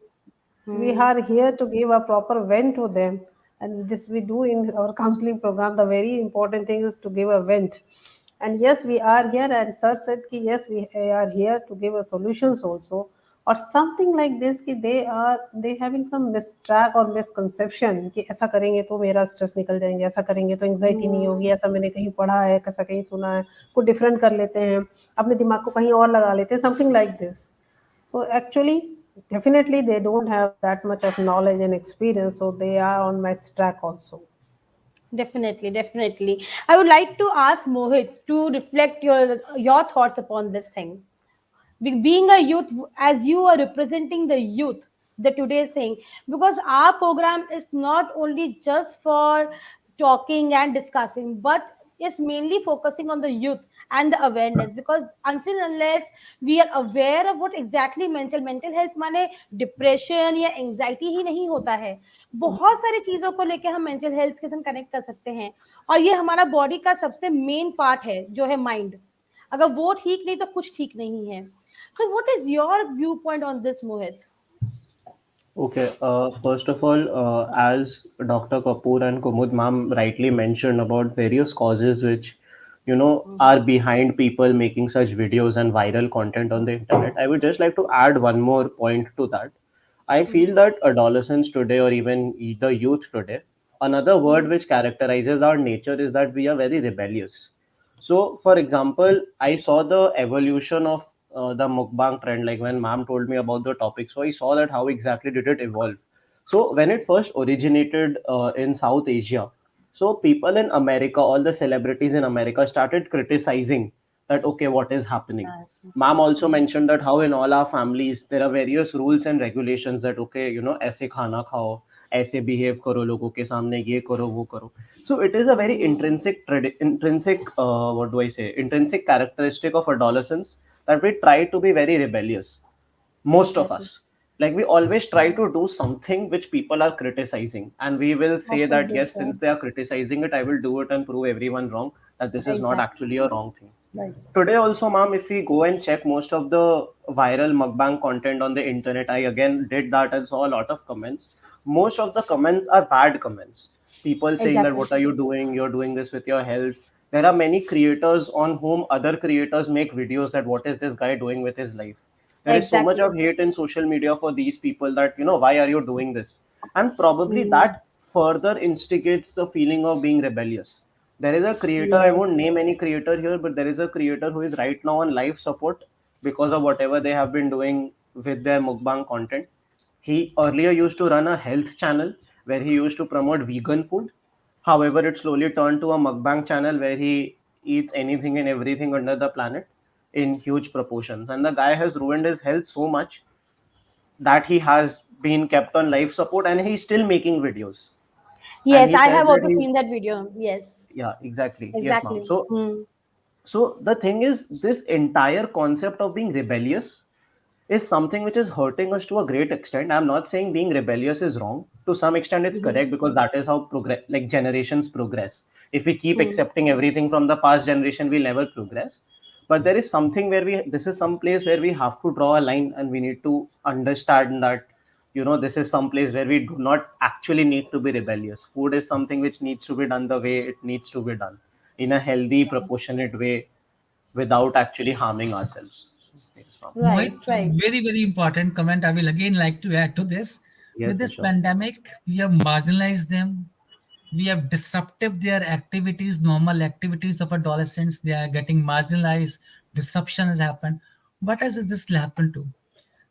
we Hmm. are here to give a proper vent to them, and this we do in our counseling program. The very important thing is to give a vent. And yes, we are here, and sir said ki yes, we are here to give a solutions also, or something like this कि they having some mistrack or misconception कि ऐसा करेंगे तो मेरा stress निकल जाएंगे, ऐसा करेंगे तो एंग्जाइटी नहीं Hmm. होगी, ऐसा मैंने कहीं पढ़ा है, कैसा कहीं सुना है, कुछ डिफरेंट कर लेते हैं, अपने दिमाग को कहीं और लगा लेते हैं, something like this. So actually, definitely they don't have that much of knowledge and experience, so they are on my track also. Definitely, definitely. I would like to ask Mohit to reflect your thoughts upon this thing. Being a youth, as you are representing the youth, the today's thing, because our program is not only just for talking and discussing, but is mainly focusing on the youth and the awareness, because until unless we are aware of what exactly mental health माने depression या anxiety ही नहीं होता है, बहुत सारी चीजों को लेके हम मेंटल हेल्थ के साथ कनेक्ट कर सकते हैं. और ये हमारा बॉडी का सबसे मेन पार्ट है जो है माइंड. अगर वो ठीक नहीं तो कुछ ठीक नहीं है. So, what is your viewpoint on this, Mohit? Okay, first of all, as Dr. Kapoor and Kumud ma'am rightly mentioned about various causes which, are behind people making such videos and viral content on the internet, I would just like to add one more point to that. I feel Mhm. that adolescents today, or even the youth today, another word Mhm. which characterizes our nature is that we are very rebellious. So, for example, I saw the evolution of the mukbang trend, like when ma'am told me about the topic. So, I saw that how exactly did it evolve. So, when it first originated in South Asia, so people in America, all the celebrities in America started criticizing that, okay, what is happening? Yes. Ma'am also mentioned that how in all our families there are various rules and regulations that, okay, ऐसे खाना खाओ, ऐसे behave करो लोगों के सामने, ये करो वो करो. So it is a very Mhm. intrinsic, what do I say, intrinsic characteristic of adolescence that we try to be very rebellious, most of Exactly. us. Like we always try to do something which people are criticizing, and we will say that Opposite yes, side. since they are criticizing it, I will do it and prove everyone wrong, that this is not Exactly. actually a wrong thing. Right. Today also, ma'am, if we go and check most of the viral mukbang content on the internet, I again did that and saw a lot of comments. Most of the comments are bad comments. People saying that Exactly. what are you doing, you're doing this with your health. There are many creators on whom other creators make videos that what is this guy doing with his life. There is so much Exactly. of hate in social media for these people that, why are you doing this? And probably Mm. that further instigates the feeling of being rebellious. There is a creator, I Yes. won't name any creator here, but there is a creator who is right now on life support because of whatever they have been doing with their mukbang content. He earlier used to run a health channel where he used to promote vegan food. However, it slowly turned to a mukbang channel where he eats anything and everything under the planet in huge proportions. And the guy has ruined his health so much that he has been kept on life support and he's still making videos. And Yes, he I says have that also he, seen that video. Yes. yeah, exactly. Yes, ma'am. Exactly. So the thing is, this entire concept of being rebellious is something which is hurting us to a great extent. I'm not saying being rebellious is wrong. To some extent, it's Mhm. correct because that is how progress, like generations progress. If we keep Mm. accepting everything from the past generation, we'll never progress. But there is something where this is some place where we have to draw a line and we need to understand that, this is some place where we do not actually need to be rebellious. Food is something which needs to be done the way it needs to be done in a healthy, proportionate way without actually harming ourselves. Yes, ma'am. Right, Mohit, right. very, very important comment. I will again like to add to this. With Yes, this sure. pandemic, we have marginalized them. We have disrupted their activities, normal activities of adolescents. They are getting marginalized. Disruption has happened. What has this happened to?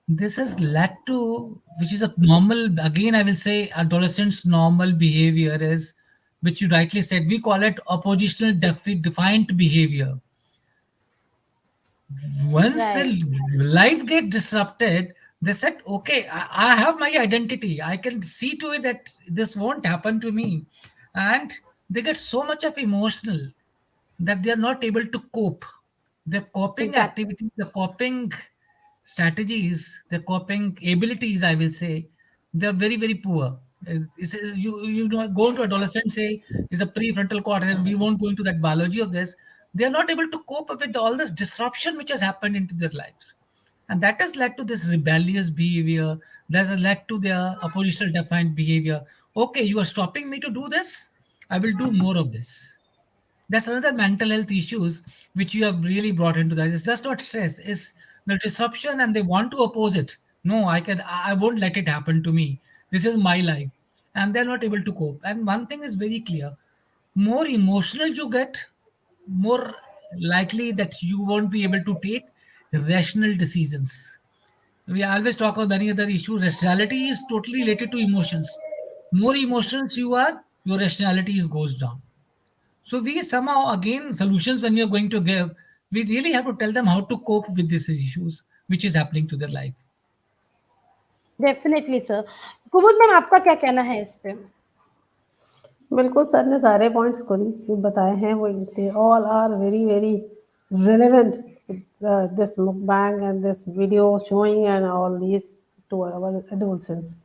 This has led to, which is a normal, again, I will say, adolescents' normal behavior is, which you rightly said, we call it oppositional defiant behavior. Once the Right. life get disrupted, they said, okay, I have my identity, I can see to it that this won't happen to me. And they get so much of emotional that they are not able to cope. The coping Exactly. activities, the coping strategies, the coping abilities, I will say, they're very, very poor. You know, go into adolescence, say, is a prefrontal cortex, and we won't go into that biology of this. They are not able to cope with all this disruption which has happened into their lives. And that has led to this rebellious behavior, that has led to their oppositional defiant behavior. Okay, you are stopping me to do this, I will do more of this. That's another mental health issues which you have really brought into that. It's just not stress, it's the disruption and they want to oppose it. No, I won't let it happen to me. This is my life. And they're not able to cope. And one thing is very clear, more emotional you get, more likely that you won't be able to take rational decisions. We always talk about many other issues. Rationality is totally related to emotions. More emotions you are, your rationality is goes down. So we somehow again solutions when we are going to give, we really have to tell them how to cope with these issues which is happening to their life. Definitely sir. Kumud ma'am, आपका क्या कहना है इस पे? बिल्कुल sir ने सारे points खुद ही बताए हैं, वो they all are very very relevant, this mukbang and this video showing and all these to our adolescence.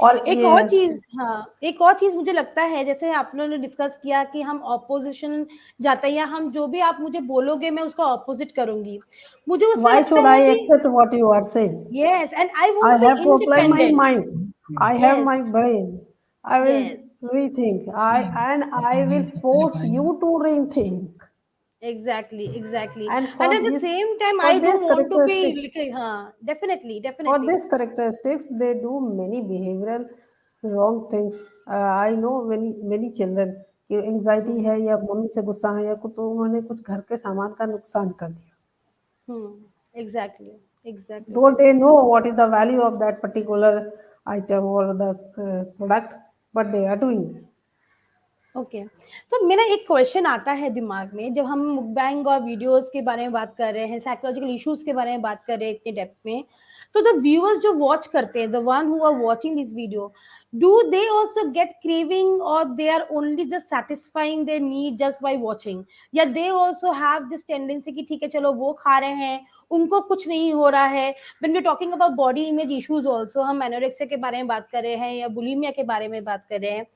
और एक ये और चीज़, हाँ, एक और चीज़ मुझे लगता है, जैसे आप लोगों ने डिस्कस किया कि हम ऑपोज़िशन जाते हैं या हम जो भी आप मुझे बोलोगे मैं उसका ऑपोज़िट करूँगी। मुझे उससे व्हाई लगता शुड है आई कि accept what you are saying? Yes, and I want I to be have to apply my independent. mind. I have yes, my brain. I will yes, rethink. See, I will force you to rethink. Exactly, exactly. And and at the same time for I this don't want to be characteristic, little, हाँ, definitely, for definitely. this characteristics, they do many behavioral wrong things. I know many children कि anxiety हुँ, है या mummy से गुस्सा है या कुछ, तो उन्होंने कुछ घर के सामान का नुकसान कर दिया, hmm, exactly, exactly though sir. they know what is the value of that particular item or the product, but they are doing this. Okay, तो मेरा एक क्वेश्चन आता है दिमाग में, जब हम मुकबैंग और वीडियोस के बारे में बात कर रहे हैं, साइकोलॉजिकल इश्यूज के बारे में बात कर रहे हैं इतने डेप्थ में, तो द व्यूअर्स जो वॉच करते हैं, the one who are watching this video, do they also get craving और they are only just satisfying their need just by watching, या they also have this tendency कि ठीक है चलो वो खा रहे हैं, उनको कुछ नहीं हो रहा है। When we talking about body image issues also, हम एनोरेक्सिया के बारे में बात कर रहे हैं या बुलिमिया के बारे में बात कर रहे हैं,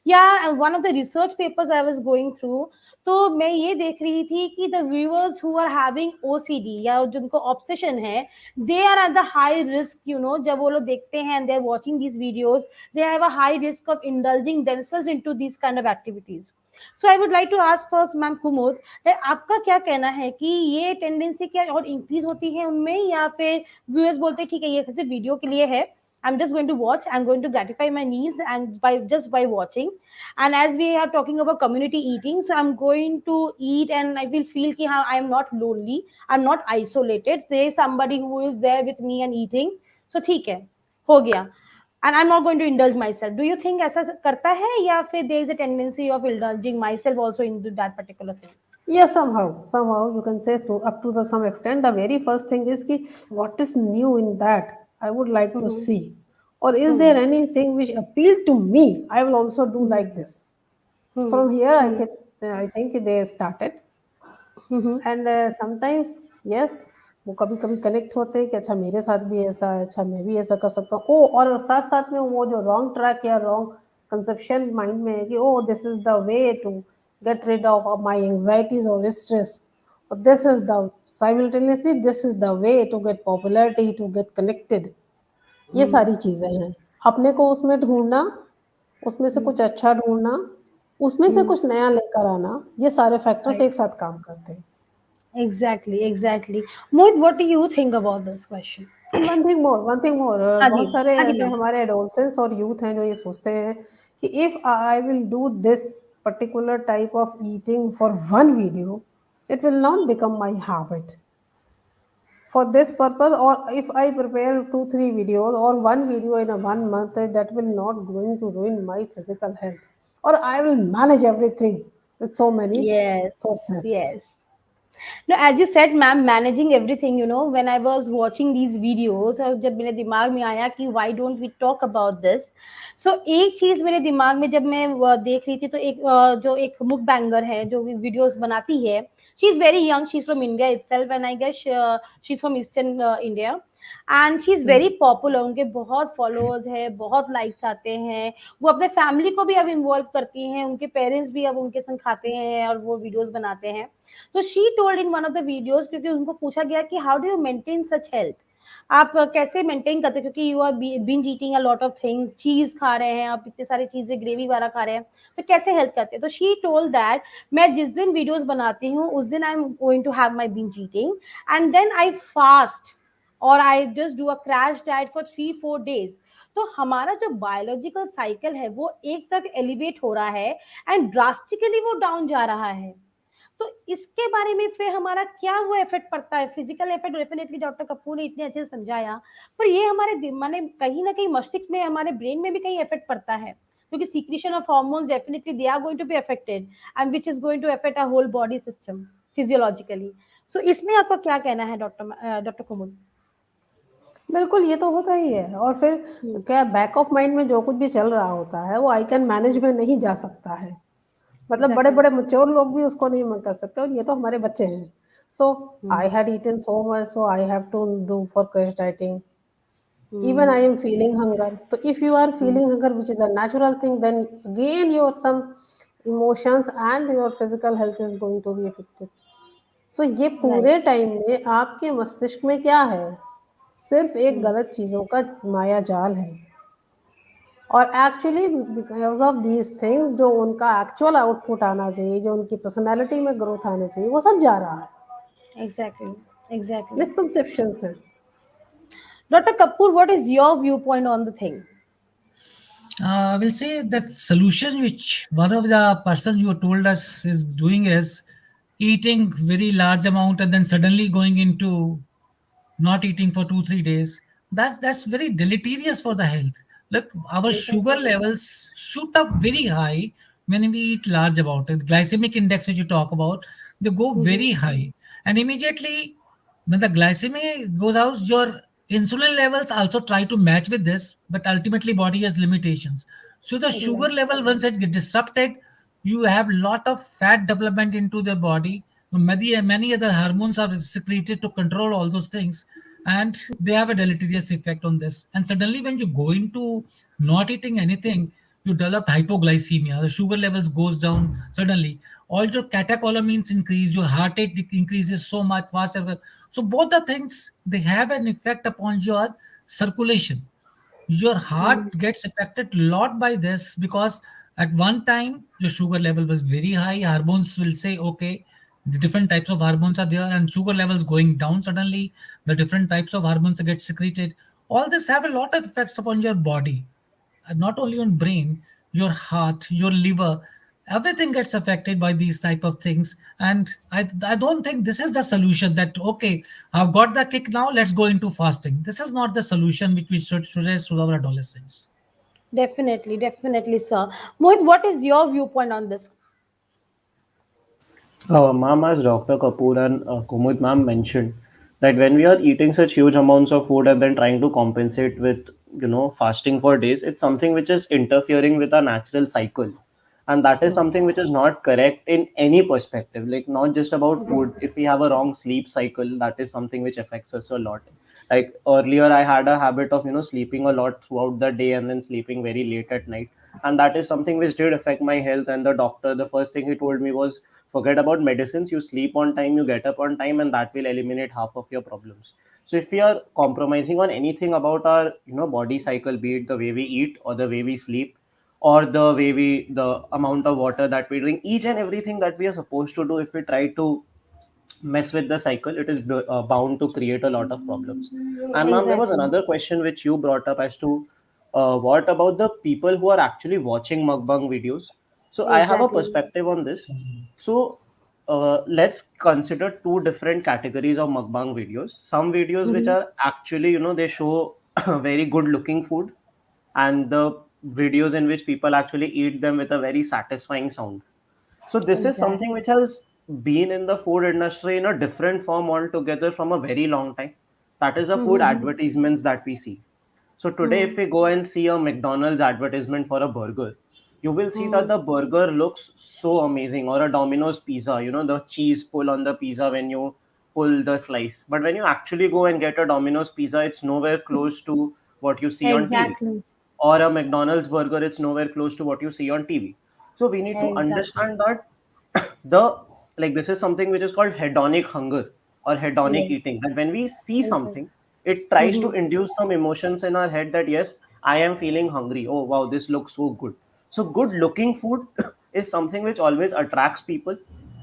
या one of the research papers I was going through, तो मैं ये देख रही थी कि the viewers who are having OCD या जिनको ऑब्सेशन है, they are at the high risk, you know, जब वो लोग देखते हैं they are watching these videos, they have a high risk of indulging themselves into these kind of activities. So I would like to ask first ma'am कुमुद, आपका क्या कहना है कि ये टेंडेंसी क्या और इंक्रीज होती है उनमें, या फिर व्यूअर्स बोलते हैं ठीक है ये सिर्फ वीडियो के लिए है, I'm just going to watch. I'm going to gratify my needs, and by just by watching. And as we are talking about community eating, so I'm going to eat, and I will feel कि हाँ, I'm not lonely. I'm not isolated. There is somebody who is there with me and eating. So ठीक है, हो गया. And I'm not going to indulge myself. Do you think ऐसा करता है, या फिर there is a tendency of indulging myself also into that particular thing? Yes, somehow you can say to up to the some extent. The very first thing is ki, what is new in that? I would like to Mm-hmm. see. Or is there Hmm. anything which appeal to me? I will also do Hmm. like this. Hmm. From here, Hmm. I think they started. Hmm. And sometimes yes, वो कभी कभी connect होते हैं कि अच्छा मेरे साथ भी ऐसा है, अच्छा मैं भी ऐसा कर सकता हूँ। ओ, और साथ साथ में वो जो रॉन्ग ट्रैक या रॉन्ग कंसेप्शन माइंड में है कि oh this is the way to get rid of my anxieties और स्ट्रेस, और this is the simultaneously this is the way to get popularity, to get connected. ये सारी चीजें हैं, अपने को उसमें ढूंढना, उसमें से कुछ अच्छा ढूंढना, उसमें से Hmm. कुछ नया लेकर आना, ये सारे फैक्टर्स Right. एक साथ काम करते हैं। Exactly, exactly. Mohit, what do you think about this question? And one thing more, हाँ जी, बहुत सारे हाँ जी ऐसे मैम। हमारे एडोलसेंस और यूथ हैं जो ये सोचते हैं कि if I will do this particular type of eating for one video, it will not become my habit. For this purpose, or if I prepare 2 3 videos or one video in a 1 month, that will not going to ruin my physical health. Or I will manage everything with so many Yes, yes. sources. No, as you said, ma'am, managing everything, when I was watching these videos, और जब मेरे दिमाग में आया कि why don't we talk about this? So एक चीज मेरे दिमाग में जब मैं देख रही थी, तो एक जो एक मुक बैंगर है जो वीडियोस बनाती है, she is very young, she is from India itself, and I guess she is from eastern India, and she is very popular, उनके बहुत फॉलोअर्स है, बहुत लाइक्स आते हैं, वो अपने फैमिली को भी अब इन्वॉल्व करती हैं, उनके पेरेंट्स भी अब उनके संग खाते हैं और वो वीडियोस बनाते हैं। तो she told in one of the videos, क्योंकि उनको पूछा गया कि how do you maintain such health, आप कैसे मेंटेन करते हैं, क्योंकि you are binge eating a lot of things, चीज खा रहे हैं आप, इतनी सारी चीजें ग्रेवी वाला खा रहे हैं, तो कैसे हेल्थ करते हैं? तो शी टोल्ड दैट मैं जिस दिन वीडियोस बनाती हूँ उस दिन I am going to have my binge eating, and then I fast, और I just do a crash diet for 3-4 days। तो हमारा जो बायोलॉजिकल साइकिल है वो एक तक एलिवेट हो रहा है, एंड ड्रास्टिकली वो डाउन जा रहा है। तो इसके बारे में फिर हमारा क्या वो इफेक्ट पड़ता है? Physical effect definitely doctor Kapoor ने इतने अच्छे से समझाया, पर ये हमारे माने कहीं ना कहीं मस्तिष्क में, हमारे ब्रेन में भी कहीं इफेक्ट पड़ता है, क्योंकि secretion of hormones definitely they are going to be affected, and which is going to affect our whole body system physiologically. So इसमें आपका क्या कहना है डॉक्टर कुमुद? बिल्कुल, ये तो होता ही है। और फिर क्या, बैक ऑफ माइंड में जो कुछ भी चल रहा होता है वो आई कैन मैनेज में नहीं जा सकता है। मतलब बड़े एग्जैक्टली। बड़े मैच्योर लोग भी उसको नहीं कर सकते, और ये तो हमारे बच्चे हैं। So I had eaten so much, so I have to do for crash dieting. Even I am feeling hunger. So if you are feeling hunger, which is a natural thing, then again your some emotions and your physical health is going to be affected. So ये right. पूरे time में आपके मस्तिष्क में क्या है? सिर्फ एक गलत चीजों का माया जाल है। और actually because of these things, जो उनका एक्चुअल आउटपुट आना चाहिए, जो उनकी पर्सनालिटी में ग्रोथ आना चाहिए, वो सब जा रहा है। एग्जैक्टली। एग्जैक्टली। मिसकंसेप्शंस है। Doctor Kapoor, what is your view point on the thing? I will say that solution which one of the person you told us is doing is eating very large amount and then suddenly going into not eating for 2 3 days. That's very deleterious for the health. Look, our sugar exactly. levels shoot up very high when we eat large amount. The glycemic index which you talk about, they go very high, and immediately when the glycemic goes out, your insulin levels also try to match with this, but ultimately body has limitations. So the sugar exactly. level once it gets disrupted, you have lot of fat development into the body. Many other hormones are secreted to control all those things, and they have a deleterious effect on this. And suddenly, when you go into not eating anything, you develop hypoglycemia. The sugar levels goes down suddenly. All your catecholamines increase. Your heart rate increases so much faster. So both the things, they have an effect upon your circulation. Your heart gets affected a lot by this, because at one time your sugar level was very high. Hormones will say, okay, the different types of hormones are there, and sugar levels going down suddenly, the different types of hormones get secreted. All this have a lot of effects upon your body, not only on brain, your heart, your liver, everything gets affected by these type of things. And I don't think this is the solution, that okay, I've got the kick, now let's go into fasting. This is not the solution which we should suggest to our adolescents. Definitely, definitely, sir. Mohit, what is your viewpoint on this? Ma'am, as Dr. Kapoor and Kumud ma'am mentioned, that when we are eating such huge amounts of food and then trying to compensate with, fasting for days, it's something which is interfering with our natural cycle. And that is something which is not correct in any perspective, like not just about food. If we have a wrong sleep cycle, that is something which affects us a lot. Like earlier, I had a habit of, sleeping a lot throughout the day and then sleeping very late at night. And that is something which did affect my health. And the doctor, the first thing he told me was, forget about medicines, you sleep on time, you get up on time, and that will eliminate half of your problems. So if we are compromising on anything about our, body cycle, be it the way we eat or the way we sleep, or the amount of water that we drink, each and everything that we are supposed to do, if we try to mess with the cycle, it is bound to create a lot of problems. And ma'am, there was Exactly. another question which you brought up as to what about the people who are actually watching mukbang videos. So I have a Exactly. perspective on this. So let's consider two different categories of mukbang videos. Some videos which are actually, they show very good looking food, and the videos in which people actually eat them with a very satisfying sound. So this is something Exactly. which has been in the food industry in a different form altogether from a very long time. That is the food Mm-hmm. advertisements that we see. So today, if we go and see a McDonald's advertisement for a burger, you will see that the burger looks so amazing, or a Domino's pizza, the cheese pull on the pizza when you pull the slice. But when you actually go and get a Domino's pizza, it's nowhere close to what you see on TV. Exactly. Or a McDonald's burger, it's nowhere close to what you see on TV. So we need to Exactly. understand that the like this is something which is called hedonic hunger or hedonic Yes. eating. That when we see Exactly. something, it tries to Mm-hmm. induce some emotions in our head that yes, I am feeling hungry. Oh wow, this looks so good. So good looking food is something which always attracts people,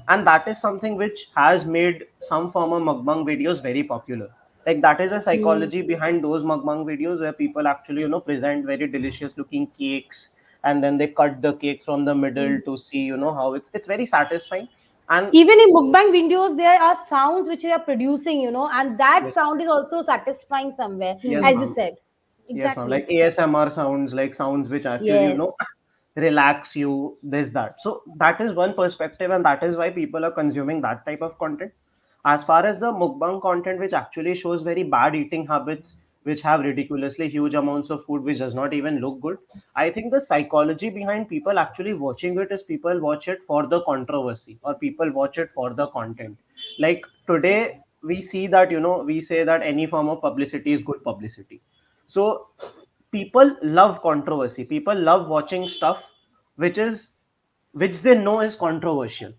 and that is something which has made some form of mukbang videos very popular. Like that is a psychology behind those mukbang videos where people actually present very delicious looking cakes, and then they cut the cake from the middle to see how it's very satisfying. And Even in mukbang videos, there are sounds which they are producing, and that yes, sound is also satisfying somewhere, yes as you ma'am. said. Yes, ma'am. Exactly. Like ASMR sounds, like sounds which actually, Yes. relax you, this, that. So that is one perspective, and that is why people are consuming that type of content. As far as the mukbang content, which actually shows very bad eating habits, which have ridiculously huge amounts of food, which does not even look good, I think the psychology behind people actually watching it is people watch it for the controversy, or people watch it for the content. Like today, we see that, we say that any form of publicity is good publicity. So people love controversy. People love watching stuff which is which they know is controversial.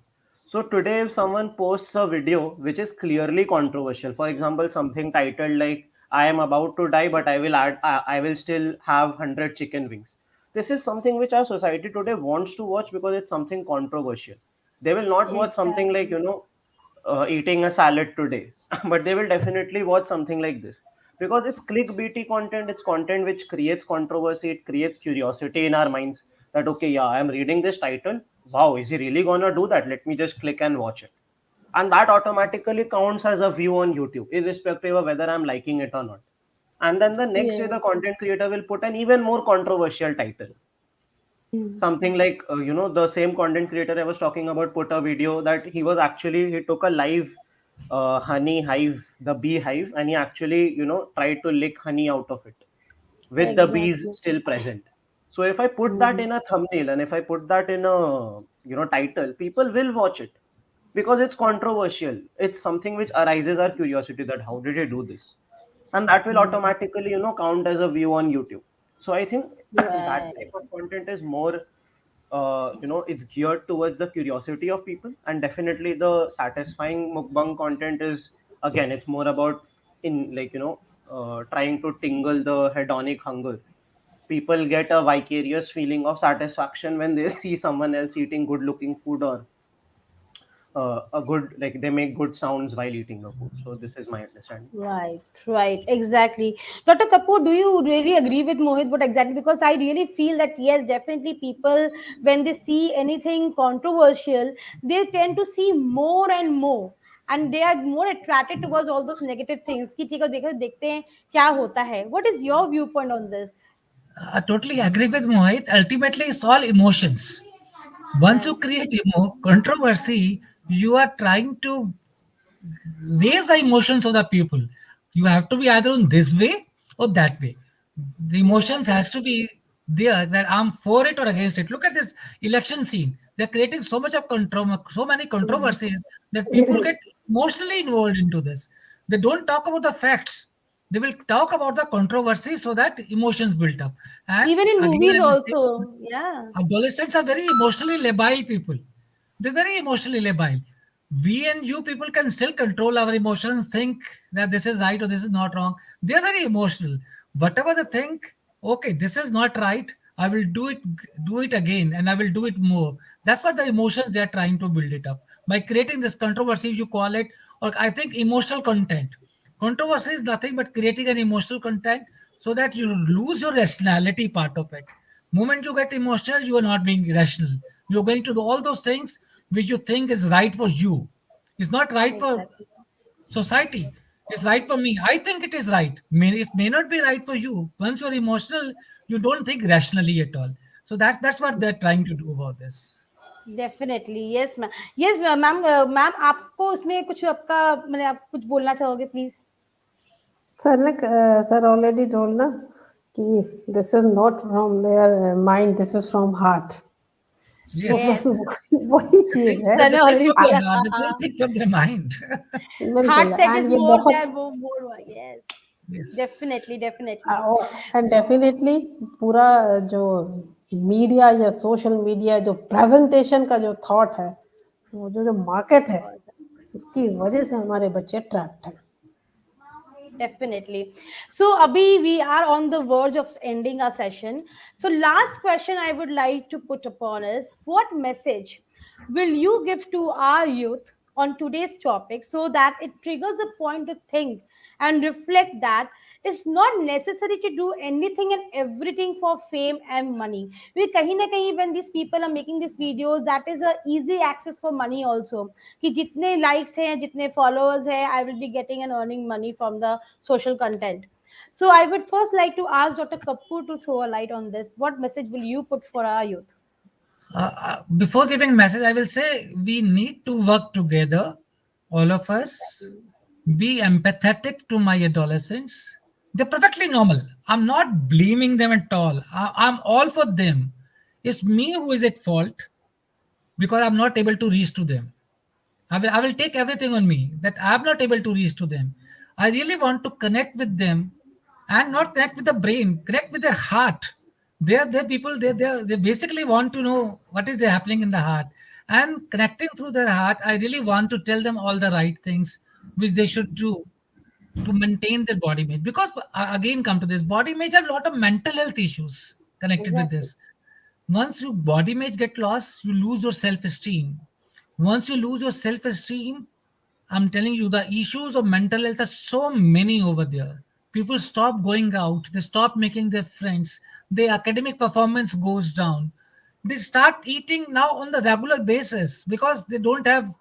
So today, if someone posts a video which is clearly controversial, for example, something titled like "I am about to die, but I will still have 100 chicken wings." This is something which our society today wants to watch because it's something controversial. They will not watch something like Exactly. eating a salad today, but they will definitely watch something like this because it's clickbaity content. It's content which creates controversy. It creates curiosity in our minds that okay, yeah, I'm reading this title. Wow, is he really gonna do that? Let me just click and watch it, and that automatically counts as a view on YouTube, irrespective of whether I'm liking it or not. And then the next day, Yeah. the content creator will put an even more controversial title, something like the same content creator I was talking about put a video that he took a live honey hive, the bee hive, and he actually tried to lick honey out of it with the bees Exactly. still present. So if I put that in a thumbnail, and if I put that in a title, people will watch it because it's controversial. It's something which arises our curiosity that how did he do this, and that will automatically count as a view on YouTube. So I think that Right. type of content is more it's geared towards the curiosity of people, and definitely the satisfying mukbang content is, again, it's more about in like trying to tingle the hedonic hunger. People get a vicarious feeling of satisfaction when they see someone else eating good looking food, or a good, like they make good sounds while eating the food. So this is my understanding. Right, right, exactly. Dr. Kapoor, do you really agree with Mohit? What exactly? Because I really feel that yes, definitely people, when they see anything controversial, they tend to see more and more, and they are more attracted towards all those negative things. कि ठीक है, देखो देखते हैं क्या होता है. What is your viewpoint on this? I totally agree with Mohit. Ultimately, it's all emotions. Once you Right. create controversy, you are trying to raise the emotions of the people. You have to be either in this way or that way. The emotions Exactly. has to be there that I'm for it or against it. Look at this election scene. They're creating so much of so many controversies that people get emotionally involved into this. They don't talk about the facts. They will talk about the controversy so that emotions built up. And Even in again, movies I will say also. Yeah. adolescents are very emotionally labile people. They're very emotionally labile. We and you people can still control our emotions, think that this is right or this is not wrong. They're very emotional. Whatever they think, okay, this is not right. I will do it again, and I will do it more. That's what the emotions they are trying to build it up by creating this controversy. You call it, or I think emotional content. Controversy is nothing but creating an emotional content so that you lose your rationality part of it. Moment you get emotional, you are not being rational. You're going to do all those things which you think is right for you. It's not right for Exactly. society. It's right for me. I think it is right. It may not be right for you. Once you're emotional, you don't think rationally at all. So that's what they're trying to do about this. Definitely yes ma'am. Yes ma'am, ma'am आपको उसमें कुछ आपका मैंने आप कुछ बोलना चाहोगे please? Sir ने सर ऑलरेडी टोल्ड ना कि this is not from their mind, this is from heart. तो Yes. यस, बस वही They चीज think है। that सर they ने think ऑलरेडी from बोला their heart, they हाँ। don't think from their mind. बिल्कुल। हार्ट सेट इज एंड ये मोर बहुत देन वो more, yes. Yes. Definitely definitely. And definitely पूरा जो मीडिया या सोशल मीडिया जो प्रेजेंटेशन का जो थॉट है, वो जो जो मार्केट है, उसकी वजह से हमारे बच्चे ट्रैप्ड हैं। Definitely. So, Abhi, we are on the verge of ending our session. So, last question I would like to put upon is what message will you give to our youth on today's topic so that it triggers a point to think and reflect that it's not necessary to do anything and everything for fame and money. We kahin na kahin when these people are making these videos, that is a easy access for money also. कि जितने likes हैं, जितने followers हैं, I will be getting and earning money from the social content. So I would first like to ask Dr. Kapoor to throw a light on this. What message will you put for our youth? Before giving message, I will say we need to work together, all of us. Be empathetic to my adolescents. They're perfectly normal. I'm not blaming them at all. I'm all for them. It's me who is at fault because I'm not able to reach to them. I will take everything on me that I'm not able to reach to them. I really want to connect with them and not connect with the brain, connect with their heart. They're people, they basically want to know what is happening in the heart. And connecting through their heart, I really want to tell them all the right things which they should do to maintain their body image. Because again, come to this body image, have a lot of mental health issues connected with Exactly. this. Once your body image get lost, you lose your self-esteem. Once you lose your self-esteem, I'm telling you, the issues of mental health are so many over there. People stop going out, they stop making their friends, their academic performance goes down. They start eating now on the regular basis because they don't have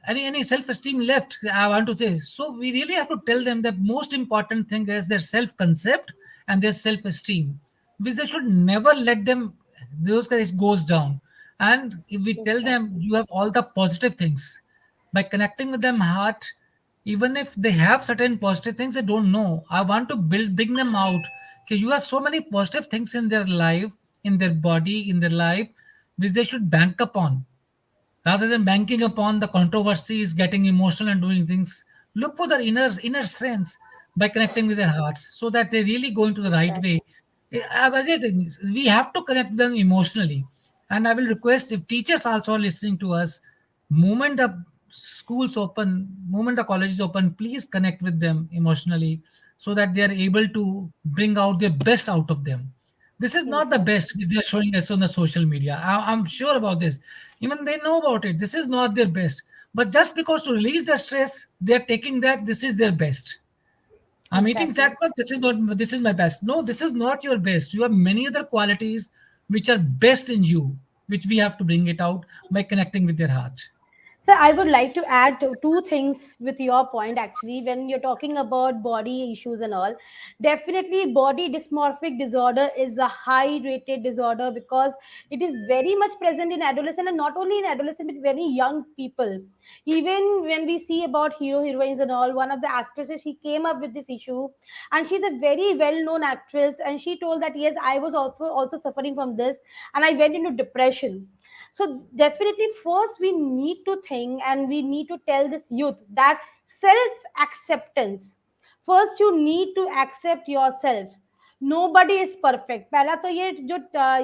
any self-esteem left. I want to say, so we really have to tell them that most important thing is their self-concept and their self-esteem, which they should never let them those guys goes down. And if we tell them Exactly. you have all the positive things by connecting with them heart, even if they have certain positive things they don't know, I want to bring them out. Okay, you have so many positive things in their life, in their body, in their life, which they should bank upon. Rather than banking upon the controversies, getting emotional and doing things, look for their inner strengths by connecting with their hearts so that they really go into the right way. Exactly. Everything, we have to connect them emotionally. And I will request if teachers also are listening to us, moment the schools open, moment the colleges open, please connect with them emotionally so that they are able to bring out their best out of them. This is not the Exactly. best which they are showing us on the social media. I'm sure about this. Even they know about it. This is not their best. But just because to release the stress, they are taking that this is their best. I'm eating Exactly. that much. This is my best. No, this is not your best. You have many other qualities which are best in you, which we have to bring it out by connecting with their heart. So I would like to add two things with your point actually. When you're talking about body issues and all, definitely body dysmorphic disorder is a high rated disorder because it is very much present in adolescent, and not only in adolescent but very young people. Even when we see about heroines and all, one of the actresses, she came up with this issue, and she's a very well known actress, and she told that yes, I was also suffering from this, and I went into depression. So definitely first we need to think and we need to tell this youth that self acceptance, first you need to accept yourself. Nobody is perfect. पहला तो ये जो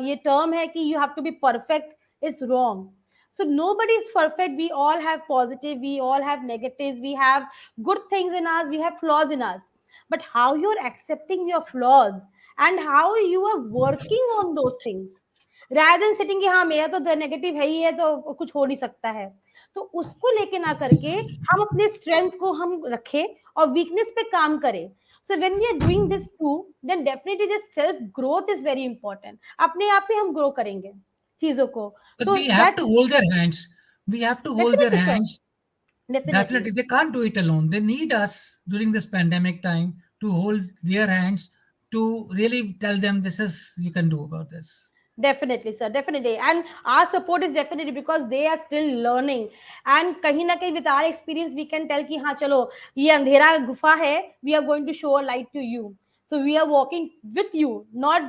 ये term है कि you have to be perfect is wrong. So nobody is perfect. We all have positive, we all have negatives, we have good things in us, we have flaws in us. But how you're accepting your flaws and how you are working on those things, rather than sitting कि हाँ मेरा तो negative है ही है तो कुछ हो नहीं सकता है, तो उसको लेके ना करके हम अपने स्ट्रेंथ को हम रखें और वीकनेस पे काम करें. So when we are doing this too, then definitely this self growth is very important. अपने आप ही हम ग्रो करेंगे चीजों को. But तो we have to that hold their hands. We have to hold their definitely sir, hands. definitely. Definitely, they can't do it alone. They need us during this pandemic time to hold their hands to really tell them this is you can do about this. Definitely, sir. Definitely, and our support is definitely because they are still learning. And कहीं ना कहीं with our experience, we can tell कि हाँ चलो ये अंधेरा गुफा है. We are going to show a light to you. So we are walking with you, not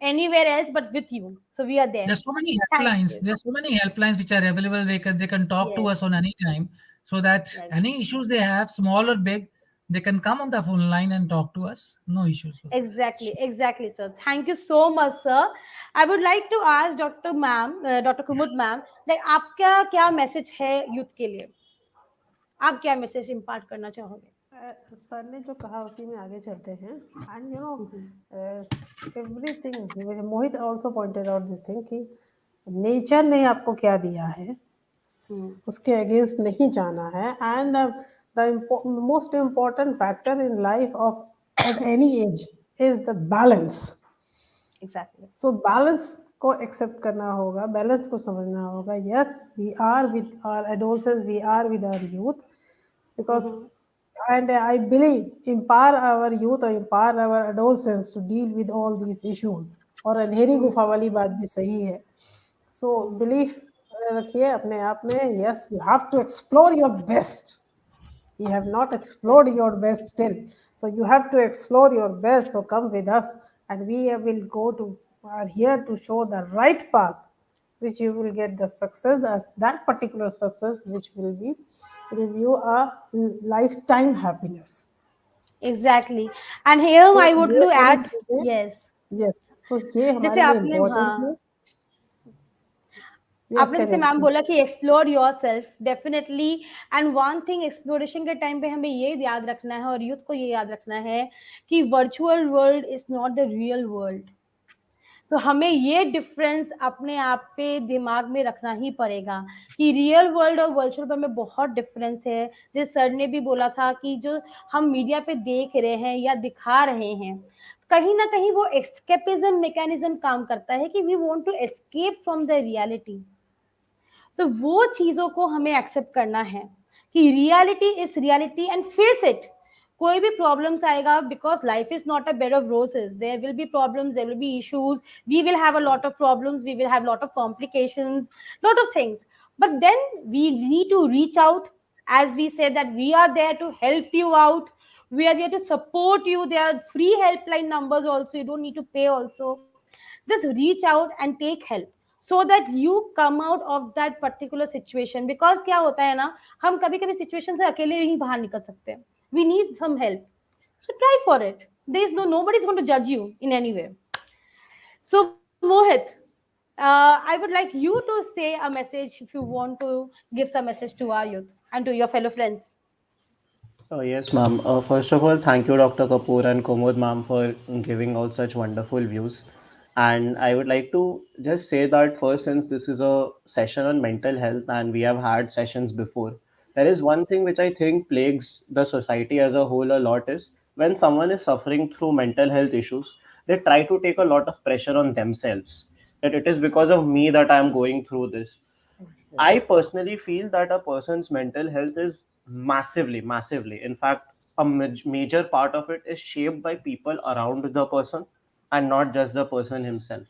anywhere else, but with you. So we are there. There's so many Thank helplines. you. There's so many helplines which are available. They can talk to Yes. us on any time, so that Yes. any issues they have, small or big, they can come on the phone line and talk to us. No issues with that. Exactly, exactly, sir. Thank you so much, sir. I would like to ask Dr. Ma'am, Dr. Kumud ma'am, like आपका क्या message है youth के लिए? आप क्या message impart करना चाहोगे? Sir ने जो कहा उसी में आगे चलते हैं. And you know hmm, everything, Mohit also pointed out this thing कि नेचर ने आपको क्या दिया है हम्म, उसके अगेंस्ट नहीं जाना है. And the most important factor in life of at any age is the balance. Exactly. So balance को एक्सेप्ट करना होगा, बैलेंस को समझना होगा. Yes, we are with our adolescence, we are with our youth, because hmm, and I believe empower our youth or empower our adolescents to deal with all these issues. और अंधेरी हम्म, गुफा वाली बात भी सही है. सो हम्म, बिलीफ रखिए अपने आप में. Yes, you have to explore your best. You have not explored your best still. So you have to explore your best. So come with us and we will go to, are here to show the right path, which you will get the success, that particular success, which will be give you a lifetime happiness. Exactly. And here तो I would ये to सारी add. चीजें, yes. Yes, तो ये जैसे हमारे लिए आपने, इम्पोर्टेंट है. हाँ, यस, आपने कैन जैसे यू मैम प्लीज. बोला कि explore your self definitely. And one thing, exploration के टाइम पे हमें ये याद रखना है और यूथ को ये याद रखना है कि virtual world is not the real world. तो हमें ये डिफरेंस अपने आप पे दिमाग में रखना ही पड़ेगा कि रियल वर्ल्ड और वर्चुअल वर्ल्ड में बहुत डिफरेंस है. जिस सर ने भी बोला था कि जो हम मीडिया पे देख रहे हैं या दिखा रहे हैं, कहीं ना कहीं वो एस्केपिज्म मैकेनिज्म काम करता है कि we want to escape from the reality. तो वो चीजों को हमें एक्सेप्ट करना है कि reality is reality and face it. कोई भी प्रॉब्लम्स आएगा, because life is not a bed of roses. There will be problems, there will be issues. We will have a lot of problems, we will have lot of complications, lot of things. But then we need to reach out. as we say that we are there to help you out, we are there to support you. There are free helpline numbers also, you don't need to pay also. Just reach out and take help so that you come out of that particular situation. Because क्या होता है ना, हम कभी कभी situation से अकेले ही बाहर निकल सकते हैं. We need some help. So try for it. There is nobody is going to judge you in any way. So Mohit, I would like you to say a message if you want to give some message to our youth and to your fellow friends. Yes, ma'am. First of all, thank you, Dr. Kapoor and Komod, ma'am, for giving out such wonderful views. And I would like to just say that first, since this is a session on mental health and we have had sessions before, there is one thing which I think plagues the society as a whole a lot is when someone is suffering through mental health issues, they try to take a lot of pressure on themselves. That it is because of me that I am going through this. I personally feel that a person's mental health is massively. In fact, a major part of it is shaped by people around the person and not just the person himself.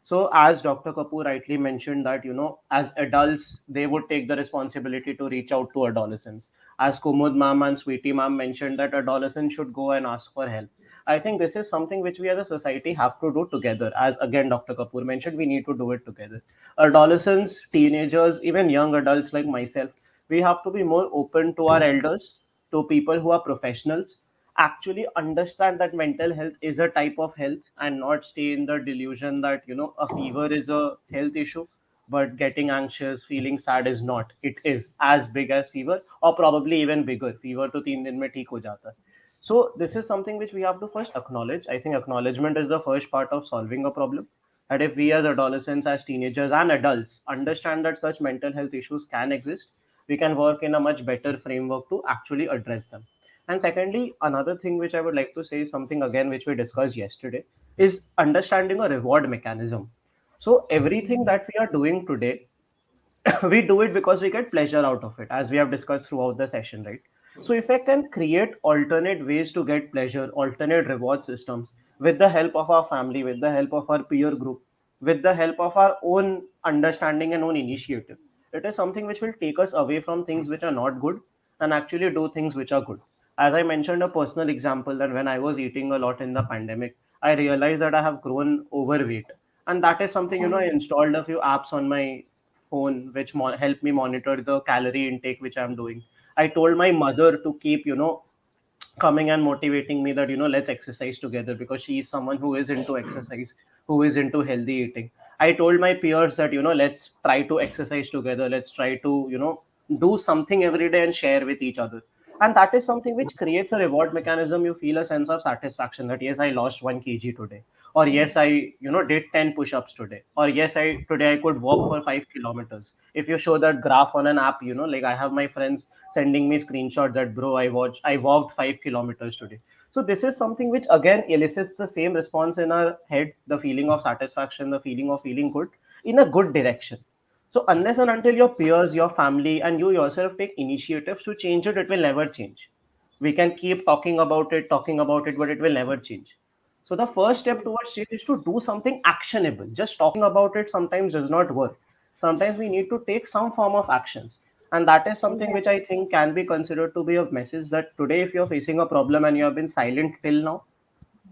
So, as Dr. Kapoor rightly mentioned, that as adults, they would take the responsibility to reach out to adolescents. As Kumud ma'am and Sweetie ma'am mentioned, that adolescents should go and ask for help. I think this is something which we as a society have to do together. As again, Dr. Kapoor mentioned, we need to do it together. Adolescents, teenagers, even young adults like myself, we have to be more open to our elders, to people who are professionals, actually understand that mental health is a type of health and not stay in the delusion that a fever is a health issue, but getting anxious, feeling sad is not. It is as big as fever, or probably even bigger. Fever to 3 दिन में ठीक हो जाता है. So this is something which we have to first acknowledge. I think acknowledgement is the first part of solving a problem. That if we as adolescents, as teenagers and adults understand that such mental health issues can exist, we can work in a much better framework to actually address them. And secondly, another thing which I would like to say is something again which we discussed yesterday is understanding a reward mechanism. So everything that we are doing today, we do it because we get pleasure out of it, as we have discussed throughout the session, right? So if I can create alternate ways to get pleasure, alternate reward systems with the help of our family, with the help of our peer group, with the help of our own understanding and own initiative. It is something which will take us away from things which are not good and actually do things which are good. As I mentioned, a personal example, that when I was eating a lot in the pandemic, I realized that I have grown overweight. And that is something, I installed a few apps on my phone which help me monitor the calorie intake which I'm doing. I told my mother to keep, coming and motivating me that let's exercise together, because she is someone who is into exercise, who is into healthy eating. I told my peers that let's try to exercise together, let's try to do something every day and share with each other. And that is something which creates a reward mechanism. You feel a sense of satisfaction that yes, I lost 1 kg today, or yes, I did 10 push-ups today, or yes, I today I could walk for 5 kilometers. If you show that graph on an app, like I have my friends sending me screenshots that bro, I walked 5 kilometers today. So this is something which again elicits the same response in our head, the feeling of satisfaction, the feeling of feeling good in a good direction. So unless and until your peers, your family, and you yourself take initiatives to change it, it will never change. We can keep talking about it, but it will never change. So the first step towards change is to do something actionable. Just talking about it sometimes does not work. Sometimes we need to take some form of actions. And that is something which I Exactly. think can be considered to be a message that today, if you're facing a problem and you have been silent till now,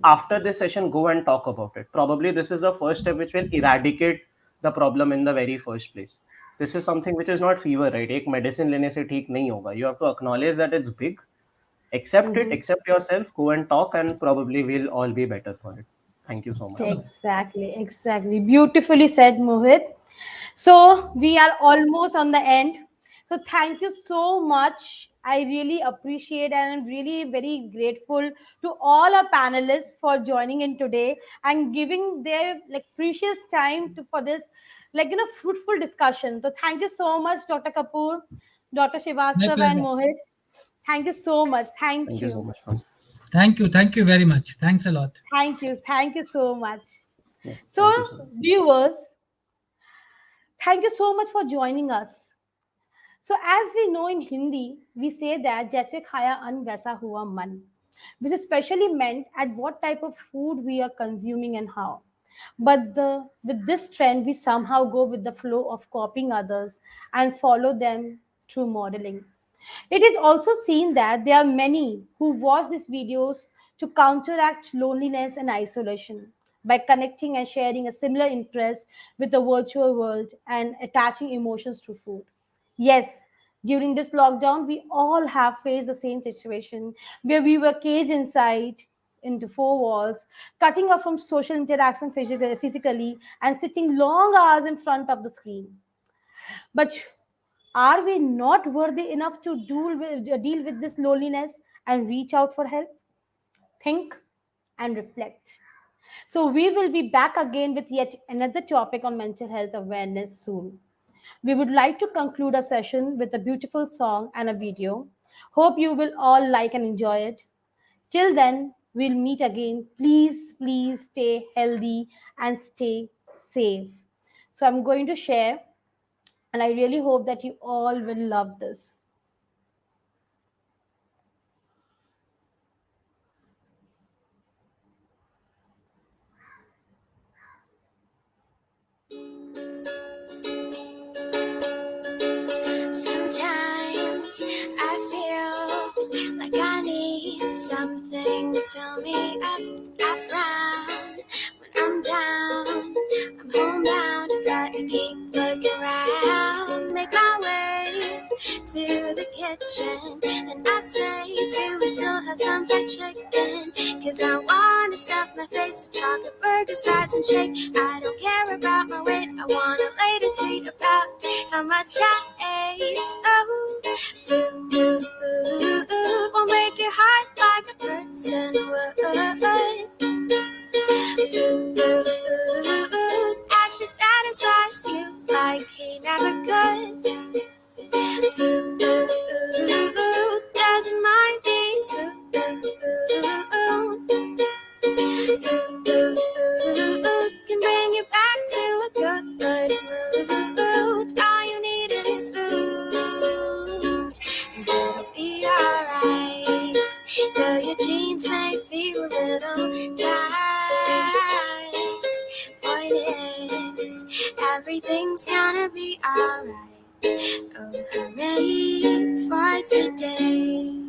after this session, go and talk about it. Probably this is the first step which will eradicate the problem in the very first place. This is something which is not fever, right? एक medicine लेने से ठीक नहीं होगा. You have to acknowledge that it's big, accept it, Mhm. accept yourself, go and talk, and probably we'll all be better for it. Thank you so much. Exactly, exactly. Beautifully said, Mohit. So we are almost on the end. So thank you so much. I really appreciate and I'm really very grateful to all our panelists for joining in today and giving their like precious time for this fruitful discussion. So thank you so much, Dr. Kapoor, Dr. My Shivastav, and pleasure. Mohit. Thank you so much. Thank Thank you so you. much, ma'am. Thank you very much. Thanks a lot. Thank you. Thank you so much. Yeah, So, thank you so much. viewers, thank you so much for joining us. So, as we know in Hindi, we say that "जैसे खाया अन्न वैसा हुआ मन," which is specially meant at what type of food we are consuming and how. But with this trend, we somehow go with the flow of copying others and follow them through modeling. It is also seen that there are many who watch these videos to counteract loneliness and isolation by connecting and sharing a similar interest with the virtual world and attaching emotions to food. Yes, during this lockdown, we all have faced the same situation where we were caged inside into four walls, cutting off from social interaction physically and sitting long hours in front of the screen. But are we not worthy enough to deal with this loneliness and reach out for help? Think and reflect. So, we will be back again with yet another topic on mental health awareness soon. We would like to conclude our session with a beautiful song and a video. Hope you will all like and enjoy it. Till then, we'll meet again. Please, please stay healthy and stay safe. So, I'm going to share, and I really hope that you all will love this. Sometimes I feel like I need something to fill me up. I frown when I'm down. I'm homebound, but I keep looking around. Make my way to the kitchen, and I say, do we still have some fried chicken? 'Cause I wanna stuff my face with chocolate burgers, fries, and shake. I don't care about my weight. I wanna later tweet about how much I ate. Oh, food will make your heart like a person would. Food actually satisfies you like he never could. Food doesn't mind being spooned. Food can bring you back to a good mood. All you need is food, and it'll be alright. Though your jeans may feel a little tight, point it everything's gonna be alright. Oh, hooray for today.